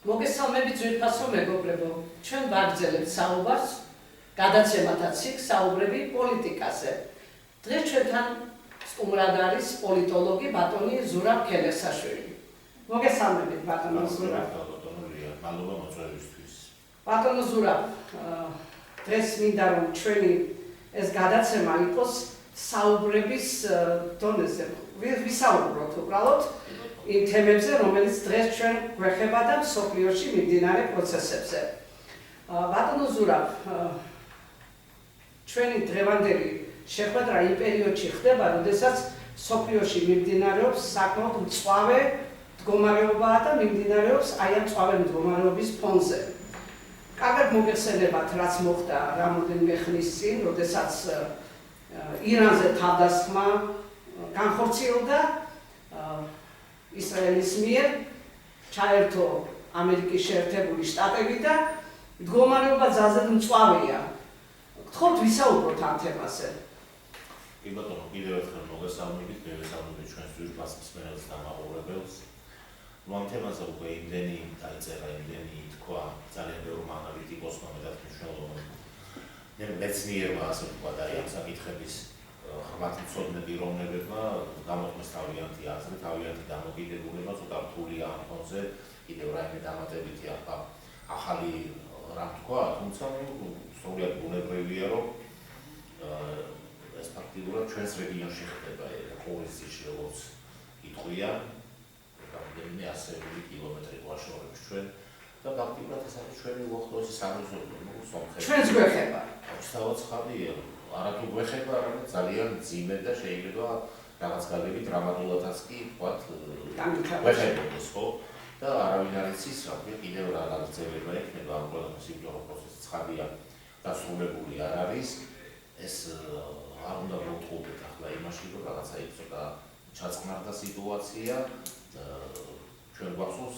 მოგესალმებით ძვირფასო მეგობრებო, ჩვენ ვაგრძელებთ საუბარს გადაცემათა ციკლს საუბრები პოლიტიკაზე. დღეს ჩვენთან სტუმრად არის პოლიტოლოგი ბატონი ზურაბ ქელესაშვილი. მოგესალმებით ბატონო ზურაბ. მადლობა მოწვევისთვის. ბატონო ზურაბ, დღეს მინდა რომ ჩვენი ეს გადაცემა იყოს საუბრების დონეზე. ვისაუბროთ უბრალოდ იმ თემებზე, რომელიც დღეს ჩვენ გვეხება და მსოფლიოში მიმდინარე პროცესებზე. ბატონო ზურაბ, ჩვენი დღევანდელი შეხვედრა იმ პერიოდში ხდება, როდესაც მსოფლიოში მიმდინარეობს საკმაოდ მწვავე მდგომარეობაა და მიმდინარეობს აი ამ მწვავე მდგომარეობის ფონზე. კარგად მოგეხსენებათ, რაც მოხდა რამოდენიმე ხნის წინ, როდესაც ირანზე თავდასხმა განხორციელდა ისრაელის მიერ, ჩაერთო ამერიკის შეერთებული შტატები და მდგომარეობა ძალზედ მწვავეა. გთხოვთ ვისაუბროთ ამ თემაზე. კი ბატონო, კიდევ ერთხელ მოგესალმებით, მივესალმებით ჩვენს ძვირფას მსმენელს და მაყურებელს. ამ თემაზე უკვე იმდენი დაიწერა, იმდენი თქვა ძალიან ბევრმა ანალიტიკოსმა, მეტად მნიშვნელოვან მეცნიერმა, ასე ვთქვათ, ამ საკითხების ხმათმცოდნები, რომლებმა გამოთქვეს თავიანთი აზრი, თავიანთი დამოკიდებულება, ცოტა რთულია ამ ფონზე, კიდევ რაიმე დამატებითი ახალი რამ თქვა, თუმცა სრულად ბუნებრივია, რომ ეს ფაქტიურად ჩვენს რეგიონში ხდება, ყურის ძირში როგორც იტყვია, რამდენიმე ასეული კილომეტრი გვაშორებს ჩვენ და ფაქტიურად ეს არის ჩვენი უახლოესი სამეზობლო სომხეთი. ჩვენს გვეხება. თავად ხალხია, არათუ გვეხება, არამედ ძალიან მძიმე და შეიძლება რაღაც გაგები დრამატულადაც კი ვთქვათ, გვეხებოდეს, ხო? და არავინ არ იცის, რა კიდევ რა გაგრძელება ექნება ამ ყველაფრის იმდენო პროცესი ცხადია დასრულებული არ არის. ეს არ უნდა მოვთხოვოთ ახლა იმაში, რომ რაღაცა იქ ცოტა ჩაწყნარდა სიტუაცია. ჩვენ გვახსოვს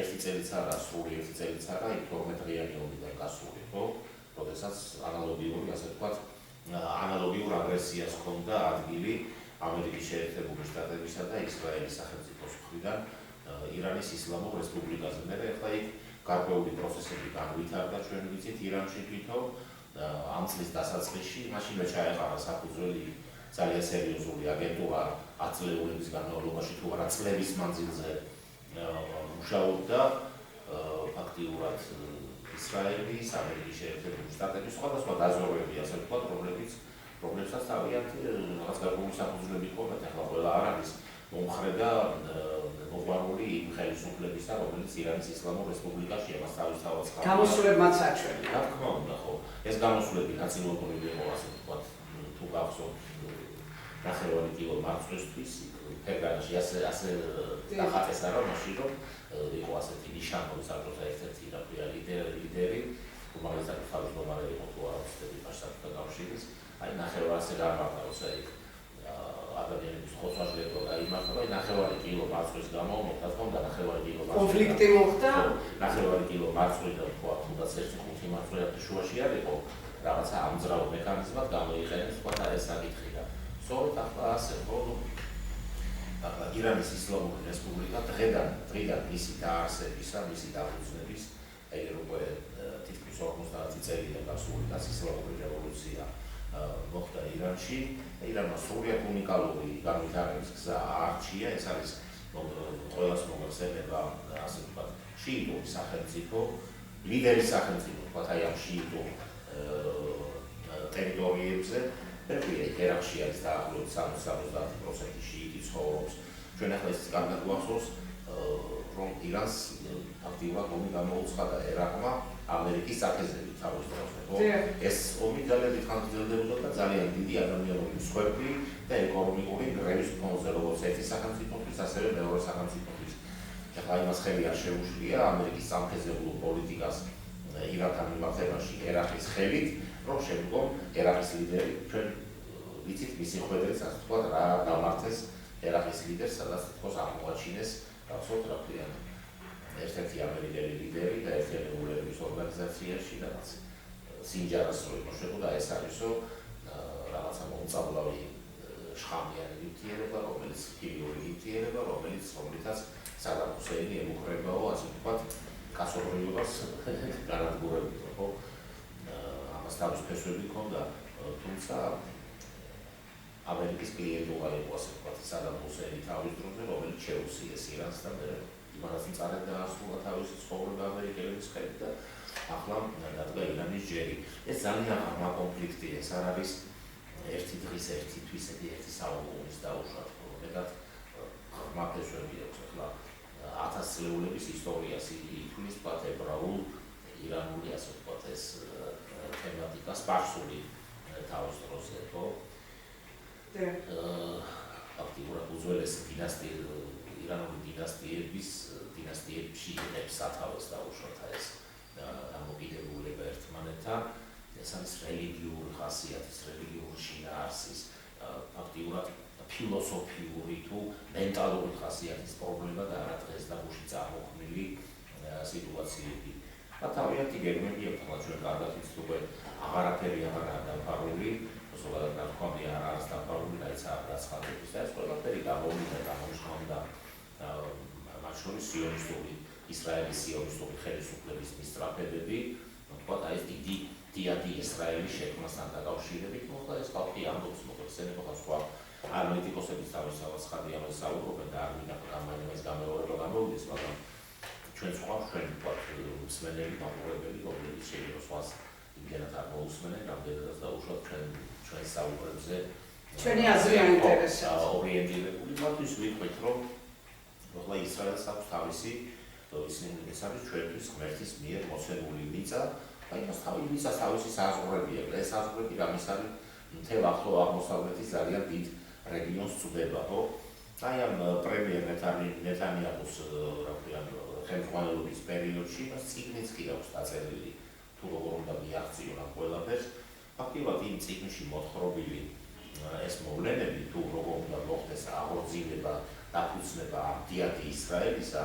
ერთი წელიც არა, სრული ერთი წელიც არა, 12 დღიანი ომიდან გასული, ხო? როდესაც ანალოგიური, ასე ვთქვათ, ანალოგიურ აგრესიას ჰქონდა ადგილი ამერიკის შეერთებული შტატებისა და ისრაელის სახელმწიფოს მხრიდან ირანის ისლამურ რესპუბლიკაზე. მე ახლა იქ გარკვეული პროცესები განვითარდა, ჩვენ ვიცით ირანში თვითონ ამ წლის დასაწყისში, მაშინვე ჩაეყარა საფუძველი ძალიან სერიოზული აგენტურა 10 წლების განმავლობაში თუ არა წლების მანძილზე მუშაობდა ფაქტიურად ისრაელის, ამერიკის შეერთებული შტატების სხვადასხვა დაზვერვები, ასე ვთქვათ, რომლებსაც თავიანთი რაღაც გარკვეული საფუძვლები ჰქონდათ, ახლა ყველა არ არის მომხრე და მოყვარული იმ ხელისუფლებისა, რომელიც ირანის ისლამურ რესპუბლიკაში მას თავისთავად ხდება. გამოსულებმაც აჩვენა. რა თქმა უნდა, ხო. ეს გამოსულები ნაწილობრივ იყო, ასე ვთქვათ, თუ გახსოვთ, ნახევარი კილო მარცვლისთვის, ფერგანაში ასე დახატეს არა, მაშინ რომ იყო ასეთი ნიშანური საბჭოთა ერთ-ერთი ლიდერი, რომელიც თავმჯდომარე იყო თუ არა ვცდები პაშტატთა კავშირის, აი ნახევარზე გამართა, როცა იქ ადამიანების ხოცვა-ჟლეტვა გაიმართა, აი ნახევარი კილო მარცვლის გამო მოხდა, თქონდა ნახევარი კილო მარცვლის კონფლიქტი მოხდა, ნახევარი კილო მარცვლი და თქვა, თუნდაც 1.5 მარცვლი შუაში არ იყო, რაღაცა ამძრავ მექანიზმად გამოიყენეს, თქვა და ეს საკითხი და სწორედ ახლა ასე ხო, ახლა ირანის ისლამური რესპუბლიკა დღიდან მისი დაარსებისა, მისი დაფუძნების, აი უკვე თითქმის 50 წელია გასული და ისლამური რევოლუცია მოხდა ირანში. ირანმა სრულად უნიკალური განვითარების გზა აარჩია, ეს არის ყველას მოგეხსენება, ასე ვთქვათ, შიიტური სახელმწიფო, ლიდერი სახელმწიფო, ვთქვათ, აი ამ შიიტურ ტერიტორიებზე. ფერფია ერაყში არის დაახლოებით 60-70% შიიტი ცხოვრობს. ჩვენ ახლა ის კარგად გვახსოვს, რომ ირანს ფაქტიურად ომი გამოუცხადა ერაყმა ამერიკის საფეზებით თავის დროზე, ხო? ეს ომი ძალიან დიდხანს გრძელდებოდა და ძალიან დიდი ადამიანური მსხვერპლი და ეკონომიკური გრევის ფონზე, როგორც ერთი სახელმწიფოთვის, ასევე მეორე სახელმწიფოთვის. ახლა იმას ხელი არ შეუშლია ამერიკის სამფეზებლო პოლიტიკას ირანთან მიმართებაში ერაყის ხელით, რომ შემდგომ ერაყის ლიდერი ჩვენ ვიცით მისი ხვედრით, ასე ვთქვათ, რა დამართეს ერაყის ლიდერს, სადაც თქოს აღმოაჩინეს, გახსოვთ რა ქვია, ერთ-ერთი ამერიკელი ლიდერი და ერთიანებულების ორგანიზაციაში რაღაც სინჯარას რო იმუშავებოდა, ეს არისო რაღაცა მომწავლავი შხამიანი ნივთიერება, რომელიც ქიმიური ნივთიერება, რომლითაც სადამ ჰუსეინი ემუქრებაო, ასე ვთქვათ, კაცობრიობას განადგურებით, ხო? ამას თავის ფესვები ჰქონდა, თუმცა ამერიკის კლიენტი იყო ასე ვთქვათ, სადამ ჰუსეინი თავის დროზე, რომელიც შეუსიეს ირანს და მე იმანაც მწარედ დაასრულა თავისი ცხოვრება ამერიკელების ხელით და ახლა დადგა ირანის ჯერი. ეს ძალიან ღრმა კონფლიქტია, ეს არ არის ერთი დღის, ერთი თვისები, ერთი საუკუნის დაუშვათ, მეტად ღრმა ფესვები აქვს ახლა 1000 წლეულების ისტორიას ითვლის ვთქვათ ებრაულ ირანული ასე ვთქვათ ეს თემატიკა სპარსული თავის დროზე, ხო? აქტიურად უძველესი ირანული დინასტიებში იყებს სათავეს დაუშვათ ეს დამოკიდებულება ერთმანეთთან, ეს არის რელიგიური ხასიათის, რელიგიური შინაარსის, აქტიურად ფილოსოფიური თუ მენტალური ხასიათის პრობლემა და არა დღეს და გუშინ წარმოქმნილი სიტუაციები. თავიანთი გეგმები აქვს, ახლა ჩვენ კარგად ვიცით უკვე აღარაფერი აღარაა დაფარული, ზოგადად ნათქვამი არ არის დაფარული, რაიც არ გაცხადების და ეს ყველაფერი გამოუშვა მათ შორის სიონისტური, ისრაელის სიონისტური ხელისუფლების მისწრაფებები, ვთქვათ, ეს დიდი დიადი ისრაელის შექმნასთან დაკავშირებით, მოხდა ეს ხალხი ამბობს, მოხსენებო ხალხს სხვა ანალიტიკოსების თავისთავად ცხადი ამას საუბრობენ და არ მინახავთ ამას გამეორება გამოვიდეს, მაგრამ ჩვენ სხვა ვთქვათ, მსმენელი მაყურებელი, რომლებიც შეიძლება სხვას იმდენად არ მოусმენენ, რამდენადაც დაუშვათ ჩვენ საუბრებზე ჩვენი აზრი აინტერესებს. ორიენტირებული მათთვის ვიტყვით, რომ ახლა ისრაელს აქვს თავისი ეს არის ჩვენთვის ღმერთის მიერ მოცემული მიწა, და იმას თავისი საზღვრები აქვს. ეს საზღვრები რამის არის მთელ ახლო აღმოსავლეთის ძალიან დიდ რეგიონს წვდება, ხო? აი ამ პრემიერ ნეტანიაჰუს ხელმძღვანელობის პერიოდში მას წიგნიც კი აქვს დაწერილი, თუ როგორ უნდა მიაღწიონ ამ ყველაფერს. ფაქტობრივად იმ წიგნში მოთხრობილი ეს მოვლენები, თუ როგორ უნდა მოხდეს აღორძინება, დაფუძნება ამ დიადი ისრაელისა,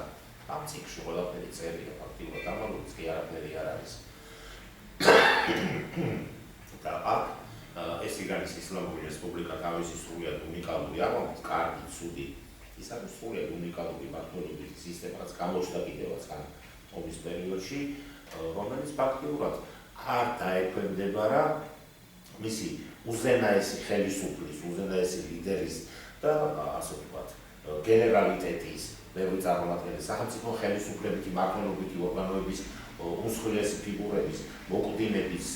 ამ წიგნში ყველაფერი წერია, ფაქტობრივად ამალუც კი არაფერი არ არის. და აქ ეს ირანის ისლამური რესპუბლიკა თავისი სრულიად უნიკალური აღმოჩნდა, კარგი, ცუდი. ის არის სრულიად უნიკალური მმართველობის სისტემა, რაც გამოჩნდა კიდევაც ომის პერიოდში, რომელიც ფაქტობრივად არ დაექვემდებარა მისი უზენაესი ხელისუფლის, უზენაესი ლიდერის და ასე ვთქვათ, გენერალიტეტის, ბევრი წარმომადგენელი სახელმწიფო ხელისუფლებითი მმართველობითი ორგანოების უმსხვილესი ფიგურების მოკვდინების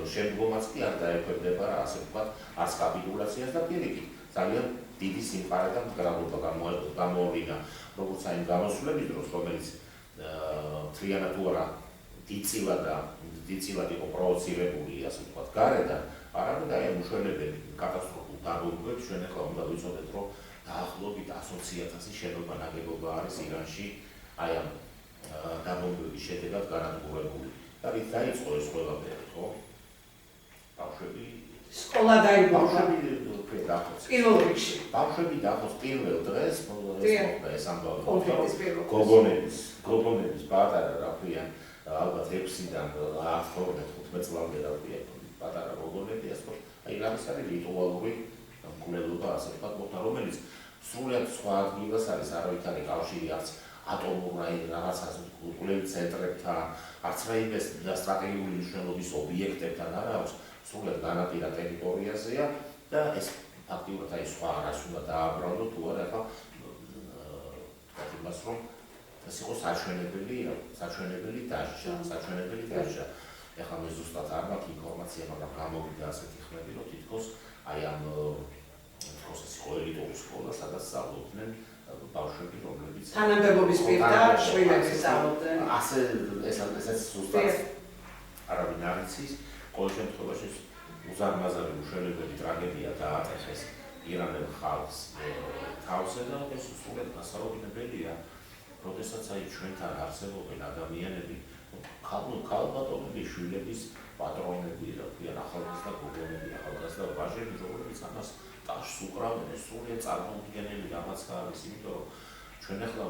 შემდგომაც კი არ დაექვემდებარა ასე ვთქვათ, არც კაპიტულაციას და პირიქით ძალიან დიდი სიმყარე და მდგრადობა გამოავლინა, როგორც აი იმ გამოსვლების დროს, რომელიც მთლიანად თუ არა დიდწილად იყო პროვოცირებული, ასე ვთქვათ, გარედან, არამედ აი ამ უშველებელი კატასტროფულ დაბომბვებს ჩვენ ახლა უნდა ვიცოდეთ, რომ დაახლოებით 120,000 შენობა ნაგებობა არის ირანში აი ამ დაბომბვების შედეგად განადგურებული. და რით დაიწყო ეს ყველაფერი, ხო? ბავშვები სკოლა დაიბომბა. პირველ რიგში. ბავშვები დახოს პირველ დღეს, ეს ამბავი გოგონების პატარა რა ქვია, ალბათ 6-დან 12-15 წლამდე რა ქვია, პატარა გოგონები, ეს აი რამის არის რიტუალური მკვლელობა, ასე ვთქვათ, მოხდა, რომელიც სრულიად სხვა ადგილას არის, არავითარი კავშირი არც ატომურ რაღაცას კვლევით ცენტრებთან, არც რაიმე სტრატეგიული მნიშვნელობის ობიექტებთან არ აქვს, სრულიად განაპირა ტერიტორიაზეა და ეს ფაქტიურად აი სხვა არას უნდა დააბრალო თუ არა, ახლა ვთქვათ იმას, რომ ეს იყო საჩვენებელი დასჯა. ახლა მე ზუსტად არ მაქვს ინფორმაცია, მაგრამ გამოვიდა ასეთი ხმები, რომ თითქოს აი ამ ეს იყო ელიტური სკოლა, სადაც სწავლობდნენ ბავშვები, რომლებიც თანამდებობის პირთა შვილები სწავლობდნენ. ასე ესაც ზუსტად არავინ არ იცის. ყოველ შემთხვევაში უზარმაზარი უშველებელი ტრაგედია დაატეხეს ირანელ ხალხს თავზე და ეს სრულიად გასაუბრებელია, როდესაც აი ჩვენთან არსებობენ ადამიანები, ქალბატონები, შვილების პატრონები, რა ქვია, ახალგაზრდა გოგონები, ახალგაზრდა ვაჟები, რომლებიც ამას ტაშს უკრავენ, ეს სრულიად წარმოუდგენელი რაღაცა არის, იმიტომ რომ ჩვენ ახლა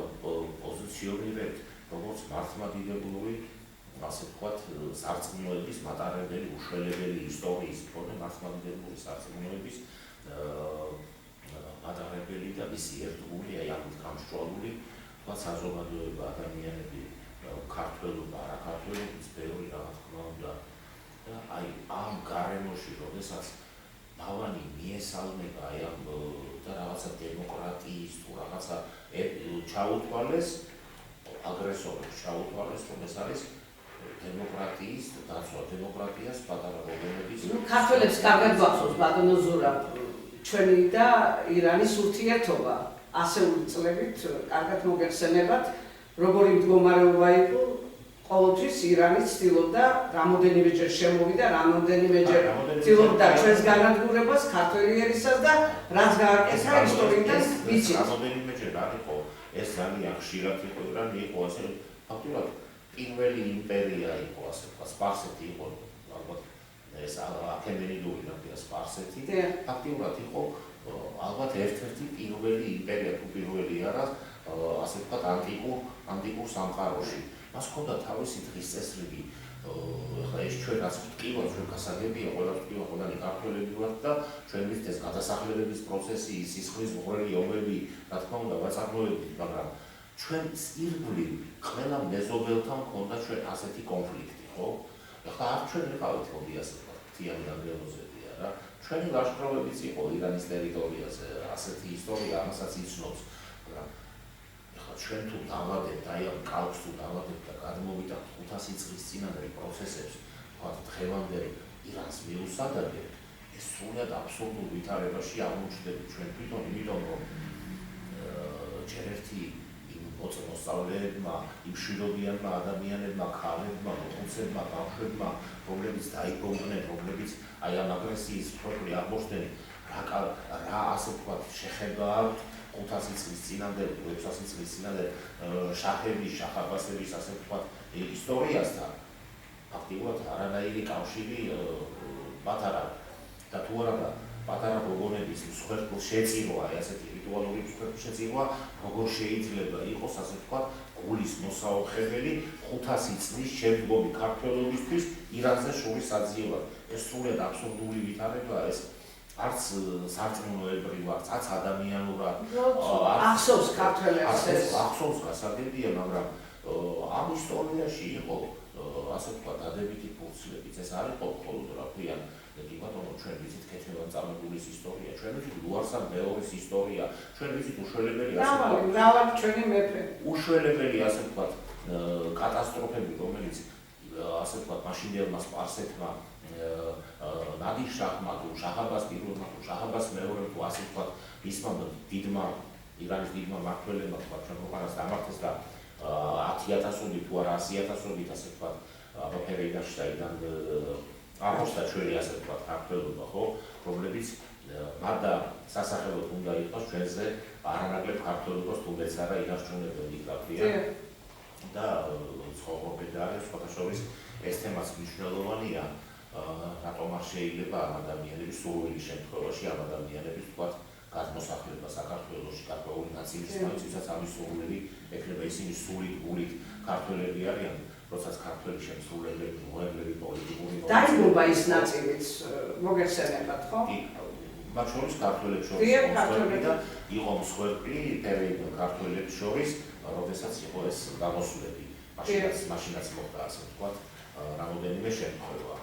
პოზიციონირებთ როგორც მართლმადიდებლური, ასე ვთქვათ, სარწმუნოების მატარებელი, უშველებელი ისტორიის მქონე მართლმადიდებლური სარწმუნოების მატარებელი და მისი ერთგული, აი ამით გამსჭვალული, ვთქვათ, საზოგადოება ადამიანები, ქართველი როდესაც ნავანი მიესალმება აი ამ და რაღაცა დემოკრატიის თუ რაღაცა ჩაუთვალეს აგრესორებს ჩაუთვალეს რომ ეს არის დემოკრატიის დაცვა დემოკრატიას პატარა პრობლემების ქართველებს კარგად გვახსოვს ბატონო ზურაბ ჩვენი და ირანის ურთიერთობა ასეული წლებით კარგად მოგეხსენებათ როგორი მდგომარეობა იყო ყოველთვის ირანი ცდილობდა რამოდენიმეჯერ შემოვიდა რამოდენიმეჯერ ცდილობდა ჩვენს განადგურებას ქართველი ერისას და რაც გააკეთა ისტორიიდან ვიცით რამოდენიმეჯერ არ იყო ეს ძალიან ხშირად იყო ირანი იყო ასე ფაქტურად პირველი იმპერია იყო ასე ვთქვათ სპარსეთი იყო ალბათ ეს აქემენიდური ნაკია სპარსეთი ფაქტურად იყო ალბათ ერთ-ერთი პირველი იმპერია თუ პირველი არა ასე ვთქვათ ანტიკურ სამყაროში მას ჰქონდა თავისი დღის წესრიგი ეხლა ეს ჩვენ რაც ვტკივართ ჩვენ გასაგებია ყველა ვტკივა ყველანი ქართველები ვართ და ჩვენ ვიცით ეს გადასახლებების პროცესი სისხლის მღვრელი ომები რა თქმა უნდა ვაწარმოებდით მაგრამ ჩვენ ირგვლივ ყველა მეზობელთან ჰქონდა ჩვენ ასეთი კონფლიქტი ხო ეხლა არ ჩვენ ვიყავით მოდი ასე ვთქვათ თიანი ანგელოზები არა ჩვენი ლაშქრობებიც იყო ირანის ტერიტორიაზე ასეთი ისტორია ამასაც იცნობს მაგრამ ჩვენ თუ დავადებთ აი ამ კალთს თუ დავადებთ და გადმოვიტანთ 500 წლის წინანდელი პროცესებს ვთქვათ დღევანდელ ირანს მიუსადაგებთ ეს სრულად აბსურდულ ვითარებაში აღმოჩნდებით ჩვენ თვითონ იმიტომ რომ ჯერ ერთი მოსწავლეებმა იმ მშვიდობიანმა ადამიანებმა ქალებმა მოხუცებმა ბავშვებმა რომლებიც დაიბომდნენ რომლებიც აი ამ აგრესიის პროფილი აღმოჩნდნენ რა ასე ვთქვათ შეხება აქვთ 500 წლის წინანდელ 600 წლის წინანდელ შაჰების შაჰ-აბასების ასე ვთქვათ ისტორიასთან ფაქტიურად არანაირი კავშირი მათ არ აქვს და თუ არა პატარა გოგონების მსხვერპლ შეწირვა აი ასეთი რიტუალური მსხვერპლ შეწირვა როგორ შეიძლება იყოს ასე ვთქვათ გულის მოსაუხებელი 500 წლის შემდგომი ქართველობისთვის ირანზე შორის საძიებად ეს სრულად აბსურდული ვითარებაა ეს არც სარწმუნოებრივ არც ადამიანურად ახსოვს ქართველებს ახსოვს გასაგებია მაგრამ ამ ისტორიაში იყო ასე ვთქვათ დადებითი ფურცლებიც ეს არ იყო მხოლოდ რა ქვია კი ბატონო ჩვენ ვიცით ქეთევან წამებულის ისტორია ჩვენ ვიცით ლუარსან მეორის ისტორია ჩვენ ვიცით უშველებელი ასე ვთქვათ მრავალი ჩვენი მეფე უშველებელი ასე ვთქვათ კატასტროფები რომელიც ასე ვთქვათ მაშინდელმა სპარსეთმა ნადირ-შაჰმა თუ შაჰ-აბას პირველმა თუ შაჰ-აბას მეორემ თუ ასე ვთქვათ ისმა დიდმა ირანის დიდმა მმართველებმა თქვათ ჩვენ ქვეყანას დამარცხეს და 10,000-ობით თუ არა 100,000-ობით ასე ვთქვათ აბაფერი დაშტაიდან აღმოჩნდა ჩვენი ასე ვთქვათ ქართველობა ხო რომლებიც მარტო სასახელოდ უნდა იყოს ჩვენზე არანაკლებ ქართველობას თუნდაც არა ინარჩუნებენ დიქტატურა და ცხოვრობენ არის სხვათა შორის ეს თემაც მნიშვნელოვანია რატომ არ შეიძლება ამ ადამიანების სურვილი შემთხვევაში ამ ადამიანების ვთქვათ გადმოსახლება საქართველოში გარკვეული ნაწილის მაინცაც ამის სურვილი ექნება ისინი სულით გულით ქართველები არიან როდესაც ქართველი შემსრულებლები მოებლები პოლიტიკური დაიბრუნდა ის ნაწილიც მოგეხსენებათ ხო მათ შორის ქართველებს შორის მსხვერპლი და იყო მსხვერპლი პერიოდულ ქართველებს შორის როდესაც იყო ეს გამოსვლები მაშინაც მოხდა ასე ვთქვათ რამოდენიმე შემთხვევა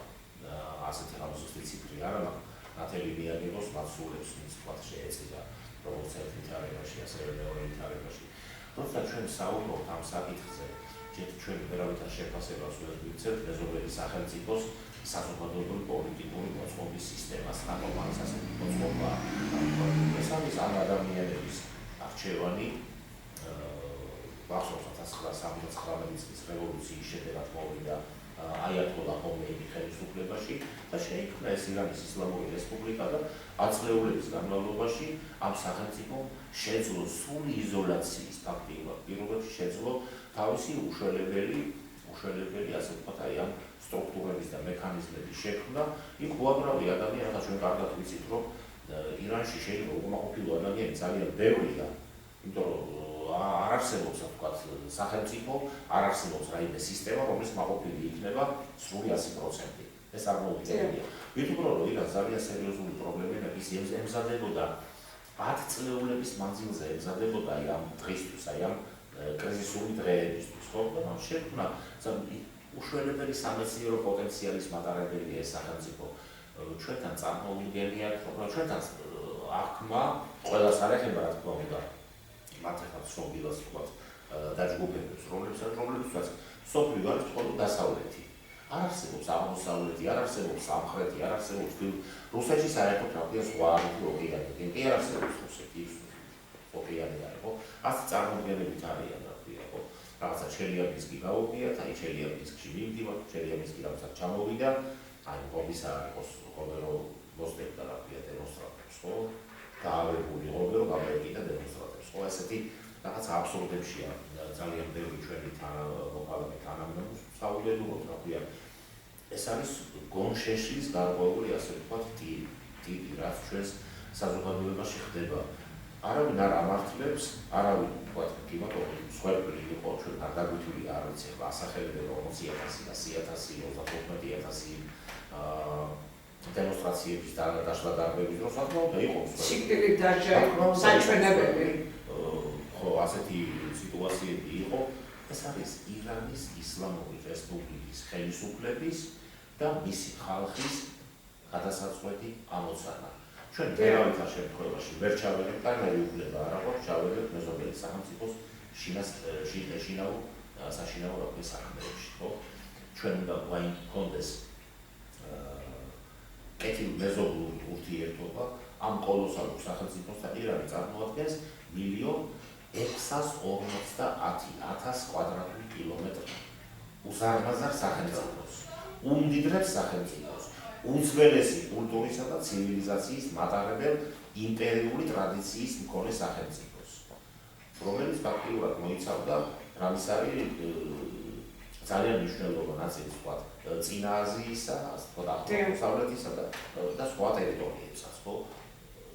ასეთი გამოსვლის ციფრი არა მაგრამ ნათელი მიაგებოს მათ სულებს ვინც ვთქვათ შეეწირა როგორც ერთ ვითარებაში ასევე მეორე ვითარებაში როდესაც ჩვენ საუბრობთ ამ საკითხზე ჩვენ ვერავითარ შეფასებას ვერ ვიქცევთ მეზობელი სახელმწიფოს საზოგადოებრივი პოლიტიკური მოწყობის სისტემას რატომ არის ასეთი მოწყობა ეს არის ამ ადამიანების არჩევანი ვახსოვს 1979 წლის რევოლუციის შედეგად მოვიდა აიათოლა ხომეინი ხელისუფლებაში და შეიქმნა ეს ირანის ისლამური რესპუბლიკა და ათწლეულების განმავლობაში ამ სახელმწიფომ შეძლო სრული იზოლაციის ფაქტიურად პირობებში შეძლო თავისი უშველებელი ასე ვთქვათ აი ამ სტრუქტურების და მექანიზმების შექმნა იქ უამრავი ადამიანი ჩვენ კარგად ვიცით რომ ირანში შეიძლება უკმაყოფილო ადამიანი ძალიან ბევრია იმიტომ რომ არ არსებობს ვთქვათ სახელმწიფო არ არსებობს რაიმე სისტემა რომელიც მაყოფილი იქნება სრული 100% ეს არ მოუწევია ვიტყოდი რომ ირანს ძალიან სერიოზული პრობლემები ის ემზადებოდა 10 წლეულების მანძილზე ემზადებოდა აი ამ დღისთვის აი ამ კრიზისული დღეებისთვის ხო და ამ შექმნა უშველებელი სამეცნიერო პოტენციალის მატარებელია ეს სახელმწიფო ჩვენთან წარმოუდგენია, რომ ჩვენთან აღქმა ყველას არ ეხება, რა თქმა უნდა, მათ ახლა სოფიას თქვა დაჯგუფებებს, რომლებსაც სოფიო არის მხოლოდ დასავლეთი. არ არსებობს აღმოსავლეთი, არ არსებობს სამხრეთი, არ არსებობს რუსეთში საერთოდ რა ქვია სხვა ოკეანე. კი არ არსებობს რუსეთი, ოკეანე არის, ხო? ასე წარმოუდგენებით არიან, რა ქვია, ხო? რაღაცა ჩელიაბინსკი გავუგიათ, აი ჩელიაბინსკში მივდივართ, ჩელიაბინსკი რაღაცა ჩამოვიდა, აი ღობის არ იყოს, ხოლმე რომ მოსდევდა რა ქვია დემონსტრანტებს, ხო? დაავებული ღობე რომ გამოვიდა დემონსტრანტებს, ხო? ესეთი რაღაც აბსურდებშია ძალიან ბევრი ჩვენი მოყალები თანამდებობს საუბრობთ, რა ქვია. ეს არის გონშეშის გარკვეული, ასე ვთქვათ, ტიპი, რაც ჩვენს საზოგადოებაში ხდება. არავინ არ ამართლებს, არავინ ვთქვათ, კიბათ სხვაგვარი იყო ჩვენ გარდაგვიტვილი არ ვიცი, ახლა ასახელებენ 40,000 და 100,000, 35,000 დემონსტრაციების დაშლა დარბების დროს საკმაოდ იყო სიკვდილით დასჯა იყო საჩვენებელი. ხო, ასეთი სიტუაციები იყო. ეს არის ირანის ისლამური რესპუბლიკის ხელისუფლების და მისი ხალხის გადასაწყვეტი ამოცანა. ჩვენ ვერავითარ შემთხვევაში ვერ ჩავერეთ, კარგად უფლება არ აქვს ჩავერეთ მეზობელი სახელმწიფოს შინაურ საშინაო რაფის საქმეებში, ხო? ჩვენ უნდა გვქონდეს კეთილი მეზობლური ურთიერთობა ამ კოლოსალურ სახელმწიფოსთან. ირანი წარმოადგენს 1,650,000 კვადრატული კილომეტრი უზარმაზარ სახელმწიფოს, უმდიდრეს სახელმწიფოს, უძველესი კულტურისა და ცივილიზაციის მატარებელ იმპერიული ტრადიციის მქონე სახელმწიფოს, რომელიც ფაქტიურად მოიცავდა რამის არის ძალიან მნიშვნელოვანი ნაწილი, თქვა, წინა აზიისა, თქვა, აღმოსავლეთისა და სხვა ტერიტორიებსაც, ხო?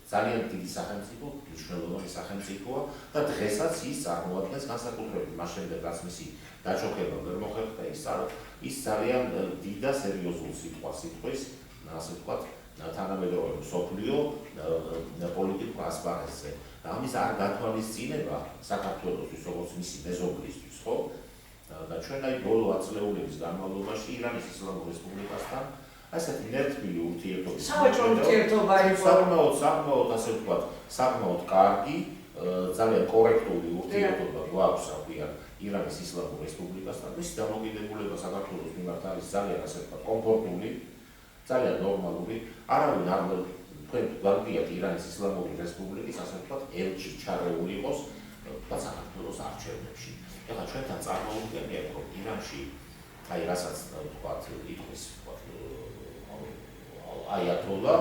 ძალიან დიდი სახელმწიფო, მნიშვნელოვანი სახელმწიფოა და დღესაც ის წარმოადგენს განსაკუთრებით მას შემდეგ, რაც მისი დაჯოქება ვერ მოხერხდა, ის ძალიან დიდ და სერიოზულ სიტყვის, ასე ვთქვათ, თანამედროვე მსოფლიო პოლიტიკურ ასპარეზზე. ამის არ გათვალისწინება საქართველოსთვის, როგორც მისი მეზობლისთვის, ხო? და ჩვენ აი ბოლო ათწლეულების განმავლობაში ირანის ისლამურ რესპუბლიკასთან ასეთი ნერტბილი ურთიერთობა. სავაჭრო ურთიერთობა იყო. საკმაოდ ასე ვთქვათ, საკმაოდ კარგი, ძალიან კორექტული ურთიერთობა გვაქვს, რა ქვია, ირანის ისლამურ რესპუბლიკასთან. მისი დამოკიდებულება საქართველოს მიმართ არის ძალიან ასე ვთქვათ, კომფორტული, ძალიან ნორმალური. არავინ არ თქვენ გვაგდიათ ირანის ისლამური რესპუბლიკის ასე ვთქვათ, ელჩი ჩარეული იყოს საქართველოს არჩევნებში. ეხლა ჩვენთან წარმოუდგენია, რომ ირანში აი რასაც ვთქვათ, იტყვის ვთქვათ აიათოლა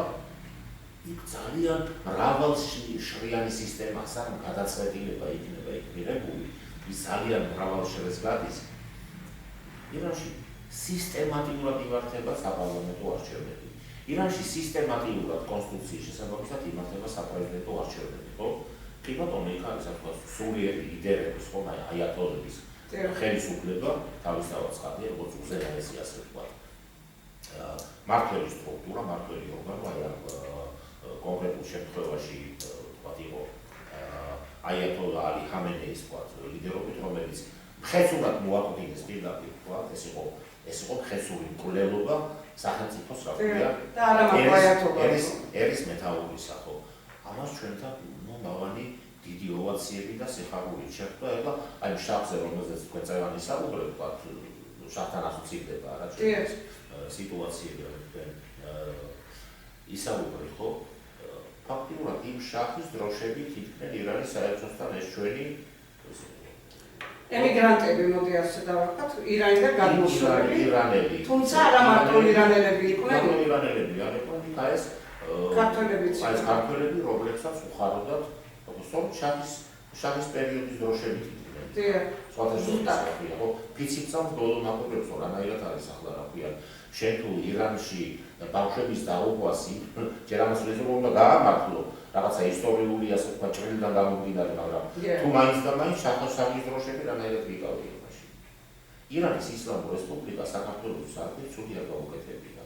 იქ ძალიან მრავალშრიანი სისტემას არ გადაწყვეტილება იქნება იქ მიღებული, ის ძალიან მრავალშრეს გადის. ირანში სისტემატურად იმართება საპარლამენტო არჩევნები. ირანში სისტემატურად კონსტიტუციის შესაბამისად იმართება საპრეზიდენტო არჩევნები, ხო? კი ბატონო, იქ არის ასე ვთქვათ, სულიერი ლიდერების, ხო, აიათოლების ხელისუფლება, თავისთავად ცხადია, როგორც უზენაესი, ასე ვთქვათ, მმართველი სტრუქტურა, მმართველი ორგანო, აი ამ კონკრეტულ შემთხვევაში, ვთქვათ, იყო აიათოლა ალი ხამენეის, ვთქვათ, ლიდერობით, რომელიც მხეცურად მოაკვდინეს პირდაპირ, ვთქვათ, ეს იყო მხეცური მკვლელობა სახელმწიფოს, რა ქვია, და არა აიათოლა ერის მეთაურისა, ხო? ამას ჩვენთან მავალი დიდი ოვაციები და სიხარული შეხვდა, ეხლა აი შახზე, რომელზეც თქვენ წევანი საუბრობთ, ვთქვათ, შახთან ასოცირდება რა ჩვენს სიტუაციები, თქვენ ისაუბრეთ, ხო? ფაქტიურად იმ შახის დროშებით იდგნენ ირანის საერთოსთან ეს ჩვენი ემიგრანტები, მოდი ასე დავარქვათ, ირანიდან გადმოსულები, თუმცა არა მარტო ირანელები იყვნენ, იქა ეს ქართველები, რომლებსაც უხაროდათ შაჰის პერიოდის დროშებით იდგნენ. სხვათა შორის, ხო, ფიციფცამს ბოლო ნაკლებებს, რანაირად არის ახლა, რა ქვია, შენ თუ ირანში ბავშვების დაუყვასი, ჯერ ამას უნდა გაამართლო, რაღაცა ისტორიული, ასე ვთქვათ, ჭრილიდან გამომდინარე, მაგრამ თუ მაინც და მაინც შაჰის დროშები რანაირად ვიყავი იმაში. ირანის ისლამურ რესპუბლიკა საქართველოს საერთოდ ცუდი არ გაუკეთებია.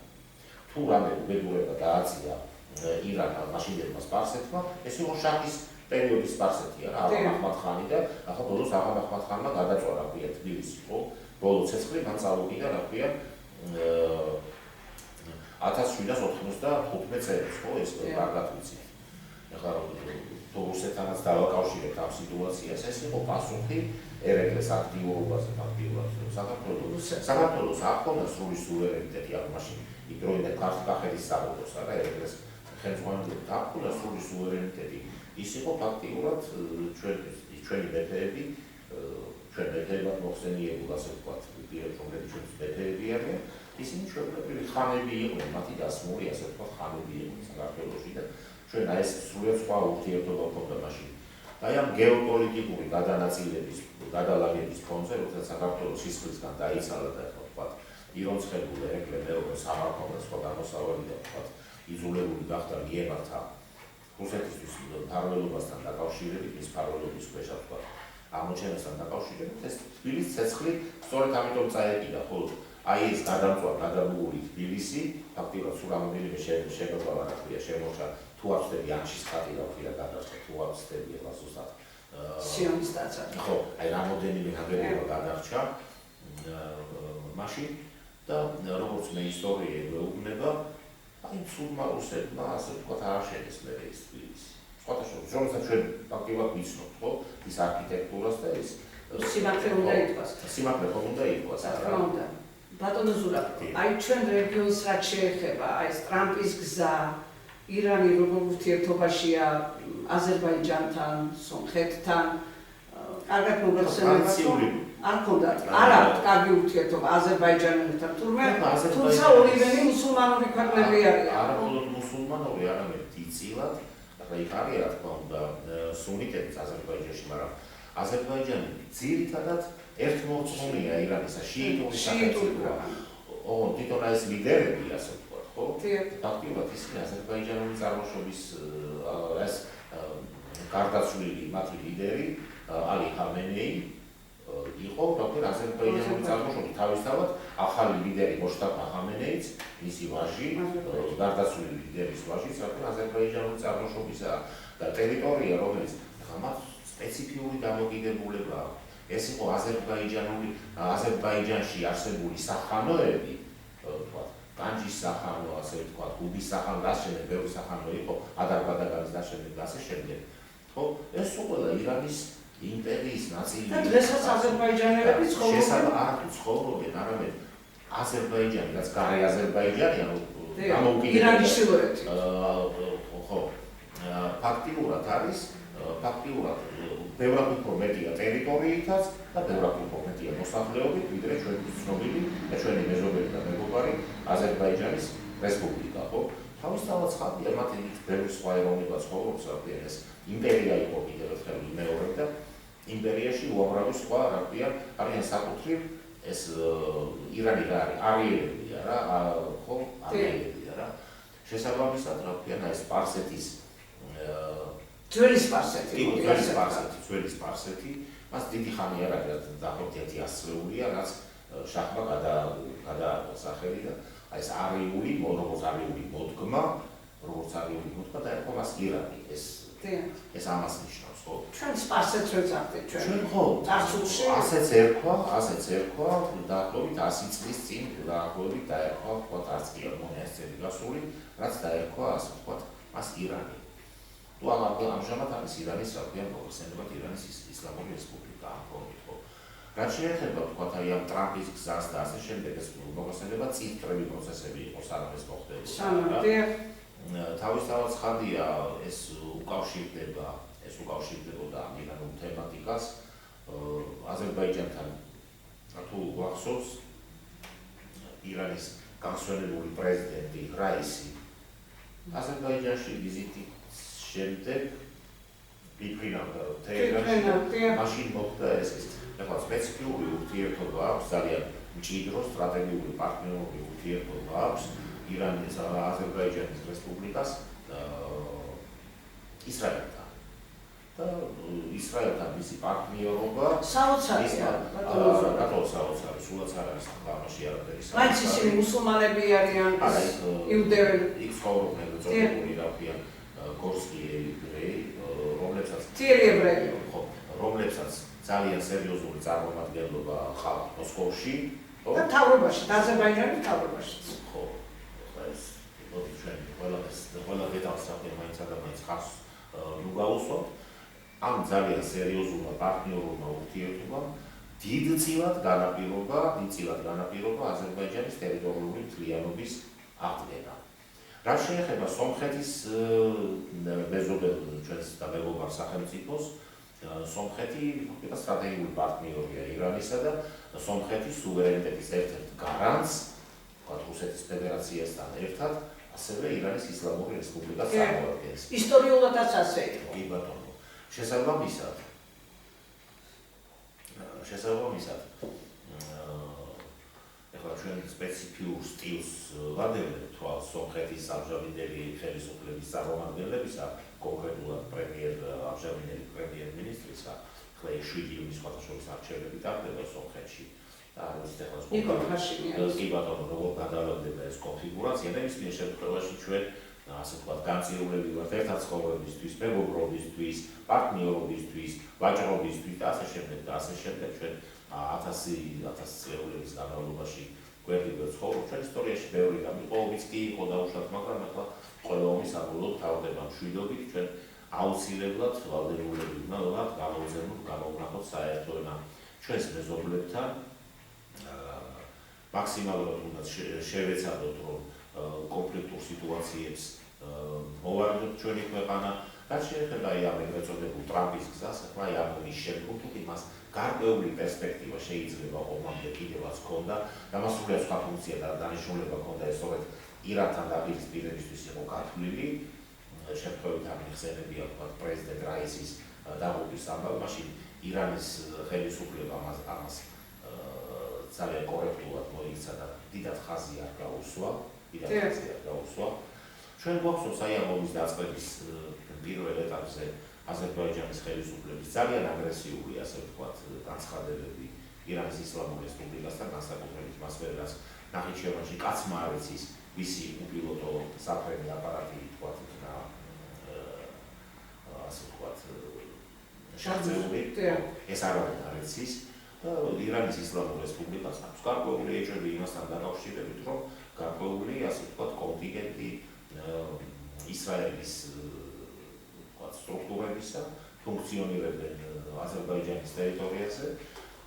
თუ რამე უბედურება დააწია ირანმა მაშინდელმა სპარსეთმა, ეს იყო შაჰის პერიოდის სპარსეთია რა, აღა მაჰმად-ხანი და ახლა ბოლოს აღა მაჰმად-ხანმა გადაწვა, რა ქვია, თბილისი, ხო? ბოლო ცეცხლი მან წავუგიდა, რა ქვია, 1795 წელს, ხო, ეს კარგად ვიცით. ეხლა თუ რუსეთთანაც დავაკავშირებთ ამ სიტუაციას, ეს იყო პასუხი ერეკლეს აქტიურობაზე ფაქტიურად. საქართველოს არ ჰქონდა სრული სუვერენიტეტი აქ მაშინ იმდროინდელ ქართლის საბუთოს, არა, ერეკლეს ხელმძღვანელობით არ ჰქონდა სრული სუვერენიტეტი. ის იყო ფაქტიურად ჩვენი მეფეები, ჩვენ მეფეებად მოხსენიებულ, ასე ვთქვათ, რომლებიც ჩვენს მეფეები არიან, ისინი ჩვეულებრივი ხანები იყვნენ, მათი დასმული, ასე ვთქვათ, ხანები იყვნენ საქართველოში და ჩვენ აი ეს სრულიად სხვა ურთიერთობა ჰქონდა მაშინ. აი ამ გეოპოლიტიკური გადანაწილების, გადალაგების ფონზე, როდესაც საქართველოს სისხლისგან დაიცალა და ვთქვათ, ირონცხებული ერეკლე მეორე სამართალ და სხვა გამოსავალი და ვთქვათ, იძულებული გახდა მიემართა რუსეთისთვის მფარველობასთან დაკავშირებით, მის მფარველობის ქვეშ ვთქვათ, აღმოჩენასთან დაკავშირებით, ეს თბილისის ცეცხლი სწორედ ამიტომ წაეკიდა, ხო, აი ეს გადამწვარი თბილისი, ფაქტიურად სულ რამოდენიმე შეგრძნება რა ქვია, შემორჩა თუ არ ვწდები ანჩის ხატი რა ქვია გადარჩა, თუ არ ვწდები ახლა ზუსტად სიონის ტაძარი. ხო, აი რამოდენიმე ნაგებობა გადარჩა მაშინ და როგორც მე ისტორია ეუბნება, აი ცუდმა რუსებმა ასე ვთქვათ ააშენეს მე ეს თბილისი. სხვათა შორის, რომელსაც ჩვენ ფაქტიურად ვიცნობთ, ხო, ის არქიტექტურას და ის სიმართლე უნდა ითქვას. სიმართლე ხომ უნდა ითქვას, რა უნდა. ბატონო ზურაბ, აი ჩვენ რეგიონს რაც შეეხება, აი ეს ტრამპის გზა, ირანი როგორ ურთიერთობაშია აზერბაიჯანთან, სომხეთთან, კარგად მოგეხსენებათ, არ ქონდათ, არ აქვს კარგი ურთიერთობა აზერბაიჯანთან, თუმცა ორივენი მუსულმანური ქვეყნები არიან. არა მხოლოდ მუსულმანური, არამედ დიდწილად, ახლა იქ არის რა თქმა უნდა სუნიტებიც აზერბაიჯანში, მაგრამ აზერბაიჯანი ძირითადად ერთმორწმუნეა ირანისა, შიიტური სახელმწიფოა. თვითონ ეს ლიდერები, ასე ვთქვათ, ხო? ფაქტიურად ისინი აზერბაიჯანული წარმოშობის ეს გარდაცვლილი მათი ლიდერი ალი ხამენეი იყო თვითონ აზერბაიჯანული წარმოშობის. თავისთავად ახალი ლიდერი მოშტაბა ხამენეიც, მისი ვაჟი, გარდაცვლილი ლიდერის ვაჟიც, თვითონ აზერბაიჯანული წარმოშობისაა და ტერიტორია, რომელიც მათ სპეციფიური დამოკიდებულება აქვს. ეს იყო აზერბაიჯანში არსებული სახანოები, ვთქვათ, განჯის სახანო, ასე ვთქვათ, უბის სახანო, დასშენებ, ბევრი სახანო იყო, ადარ-ბადაგანის დასშენებ და ასე შემდეგ. ხო, ეს ყველა ირანის იმპერიის ნაწილია. და დღესაც აზერბაიჯანელები ცხოვრობენ. არ ცხოვრობენ, არამედ აზერბაიჯანი, რაც გარე აზერბაიჯანია, გამოვკიდებული. ირანის ჩრდილოეთი. ხო, ფაქტიურად არის, ფაქტიურად ბევრად უფრო მეტია ტერიტორიითაც და ბევრად უფრო მეტია მოსახლეობით, ვიდრე ჩვენთვის ცნობილი და ჩვენი მეზობელი და მეგობარი აზერბაიჯანის რესპუბლიკა, ხო? თავისთავად ცხადია, მათ იქ ბევრი სხვა ეროვნება ცხოვრობს, რადგან ეს იმპერია იყო კიდევ ერთხელ მეორე და იმპერიაში უამრავი სხვა არიან საკუთრივ ეს ირანი რა არის, არიელებია რა, ხო, არიელებია რა. შესაბამისად, რა ქვია, ეს სპარსეთის ძველი სპარსეთი, ძველი სპარსეთი, მას დიდი ხანი არ არის, დაახლოებით 100 წლეულია, რაც შაჰმა გადაარქვა სახელი და აი ეს არიული მოდგმა და ერქვა მას ირანი, ეს ამას ნიშნავს, ხო? ჩვენ სპარსეთს ვეძახდით ჩვენ ხო, წარსულში ასეც ერქვა, დაახლოებით 100 წლის წინ დაახლოებით დაერქვა, ვთქვათ, არც კი არ მომია ეს წელი გასული, რაც დაერქვა, ასე ვთქვათ, მას ირანი. თუ ამჟამად არის ირანის საკუთარ მოხსენებად ირანის ისლამური რესპუბლიკა ამ ფორმით, ხო? რაც შეეხება, ვთქვათ, აი ამ ტრამპის გზას და ასე შემდეგ ეს მოხსენება წინტრები პროცესები იყო, სანამ ეს მოხდებოდა. თავისთავად ცხადია, ეს უკავშირდებოდა ამ ირანულ თემატიკას აზერბაიჯანთან. თუ გვახსოვს, ირანის განსვენებული პრეზიდენტი რაისი აზერბაიჯანში ვიზიტი შემდეგ ვიფრინავდა, რომ თეირანში მაშინ მოხდა ეს ახლა სპეციფიკური ურთიერთობა აქვს, ძალიან მჭიდრო სტრატეგიული პარტნიორული ურთიერთობა აქვს ირანის აზერბაიჯანის რესპუბლიკას ისრაელთან. და ისრაელთან მისი პარტნიორობა საოცარია, რატო საოცარი, სულაც არ არის ამაში არაფერი. მაინც ისინი მუსულმანები არიან, იუდეები. იქ ცხოვრობენ წოდებული რა ქვია გორსკი ებრეი, რომლებსაც ძალიან სერიოზული წარმომადგენლობა ჰყავთ მოსკოვში, და მთავრობაში, აზერბაიჯანის მთავრობაშიც. ხო, ეს მოდი ჩვენ ყველა დეტალს ახლა მაინც ადამიანს ხარს ნუ გავუსვამთ. ამ ძალიან სერიოზულმა პარტნიორულმა ურთიერთობამ დიდწილად განაპირობა აზერბაიჯანის ტერიტორიული მთლიანობის აღდგენა. რაც შეეხება სომხეთის მეზობელ ჩვენს და მეგობარ სახელმწიფოს, სომხეთი სტრატეგიული პარტნიორია ირანისა და სომხეთის სუვერენიტეტის ერთ-ერთ გარანტს, რუსეთის ფედერაციასთან ერთად, ასევე ირანის ისლამური რესპუბლიკას წარმოადგენს. ისტორიულადაც ასე იყო. კი ბატონო. შესაბამისად ეხლა ჩვენ სპეციფიურ სტილს ვადევნებთ სომხეთის ამჟამინდელი ხელისუფლების წარმომადგენლებისა, კონკრეტულად ამჟამინდელი პრემიერ-მინისტრისა, ახლა 7 იუნის სხვადასხვა არჩევნები ტარდება სომხეთში. იგორ ჰაშიმიანის. კი ბატონო, როგორ გადავაგდება ეს კონფიგურაცია და მის შემთხვევაში ჩვენ ასე ვთქვათ, განწირულები ვართ ერთად ცხოვრებისთვის, მეგობრობისთვის, პარტნიორობისთვის, ვაჭრობისთვის და ასე შემდეგ ჩვენ 1000 წლების განმავლობაში გვერდით ცხოვრობ. ჩვენ ისტორიაში ბევრი გამიყოლობიც კი იყო დაუშვათ, მაგრამ ახლა ყველა ომის საბოლოოდ თავდება მშვიდობით, ჩვენ აუცილებლად ვალდებულები ვართ გამოვზენოთ საერთო ენა ჩვენს მეზობლებთან. მაქსიმალურად უნდა შევეცადოთ, რომ კონფლიქტურ სიტუაციებს მოვარდოთ ჩვენი ქვეყანა. რაც შეეხება ამ ეგრეთ წოდებულ ტრამპის გზას, ახლა ამ ომის შემდგომ თუ იმას გარკვეული პერსპექტივა შეიძლება ომამდე კიდევაც ჰქონდა და მას სრულიად სხვა ფუნქცია და დანიშნულება ჰქონდა, ეს სწორედ ირანთან დაპირისპირებისთვის იყო გათვლილი. შემთხვევით ამიხსენებია პრეზიდენტ რაისის დაღუპვის ამბავი, მაშინ ირანის ხელისუფლებამ ამას ძალიან კორექტულად მოიქცა და დიდად ხაზი არ გაუსვა. ჩვენ გვაქვს აი ამ ომის დაწყების პირველ ეტაპზე აზერბაიჯანის ხელისუფლების ძალიან აგრესიული, ასე ვთქვათ, განცხადებები ირანის ისლამურ რესპუბლიკასთან, განსაკუთრებით მას ვერას ნახიჩევანში კაცმა არ იცის, ვისი უპილოტო საფრენი აპარატი ვთქვათ და ასე ვთქვათ შეხწეული, ეს არ იცის. ირანის ისლამურ რესპუბლიკას აქვს გარკვეული ეჭვები იმასთან დაკავშირებით, რომ გარკვეული, ასე ვთქვათ, კონტინგენტი ისრაელის სტრუქტურებისა ფუნქციონირებენ აზერბაიჯანის ტერიტორიაზე,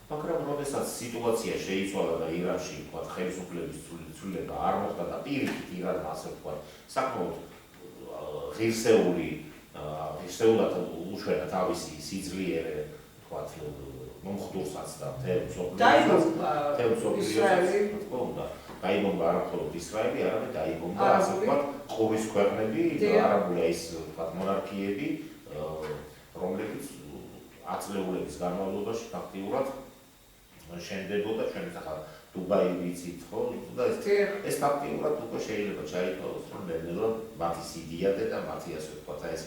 მაგრამ როდესაც სიტუაცია შეიცვალა და ირანში ვთქვათ ხელისუფლების ცვლილება არ მოხდა და პირიქით ირანმა ასე ვთქვათ საკმაოდ ღირსეულად უშვენა თავისი სიძლიერე ვთქვათ მომხდურსაც და დაიბომბა არა მხოლოდ ისრაელი, არამედ დაიბომბა ასე ვთქვათ ყურის ქვეყნები და არაბული ის ვთქვათ მონარქიები, რომლებიც აწლეულების განმავლობაში ფაქტიურად შენდებოდა. ჩვენ ახლა დუბაი ვიცით, ხო? და ეს ფაქტიურად უკვე შეიძლება ჩაითვალოს, რომ ნელ-ნელა მათი სიდიადე და მათი ასე ვთქვათ ეს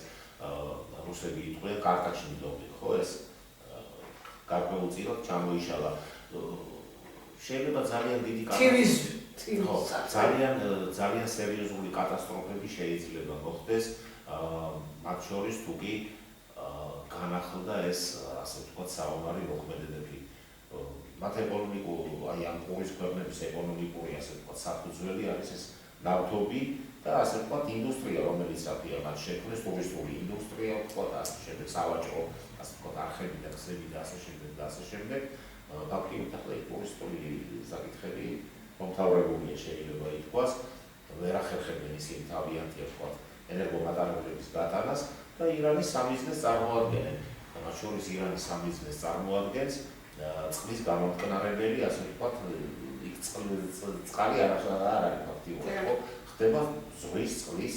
რუსები იტყვიან კარტაჩნიდოვი, ხო? ეს გარკვეულწილად ჩამოიშალა. შეიძლება ძალიან დიდი ძალიან სერიოზული კატასტროფები შეიძლება მოხდეს, მათ შორის თუ კი განახლდა ეს ასე ვთქვათ საომარი მოქმედებები. მათ აი ამ ყურის ქვეყნების ეკონომიკური ასე ვთქვათ საფუძველი არის ეს ნავთობი და ასე ვთქვათ ინდუსტრია, რომელიც აფია მათ შექმნეს, ტურისტული ინდუსტრია, ვთქვათ ასე შემდეგ, სავაჭრო, ასე ვთქვათ არხები და გზები და ასე შემდეგ. ფაქტიურად ახლა ტურისტული საკითხები მომთავრებულია, შეიძლება ითქვას, ვერ ახერხებენ ისინი თავიანთი ვთქვათ ენერგომატარებლების გატანას და ირანის სამიზნეს წარმოადგენენ. მათ შორის ირანის სამიზნეს წარმოადგენს წყლის გამომტკნარებელი, ასე ვთქვათ, იქ წყალი არ არის ფაქტიურად, ხდება ზღვის წყლის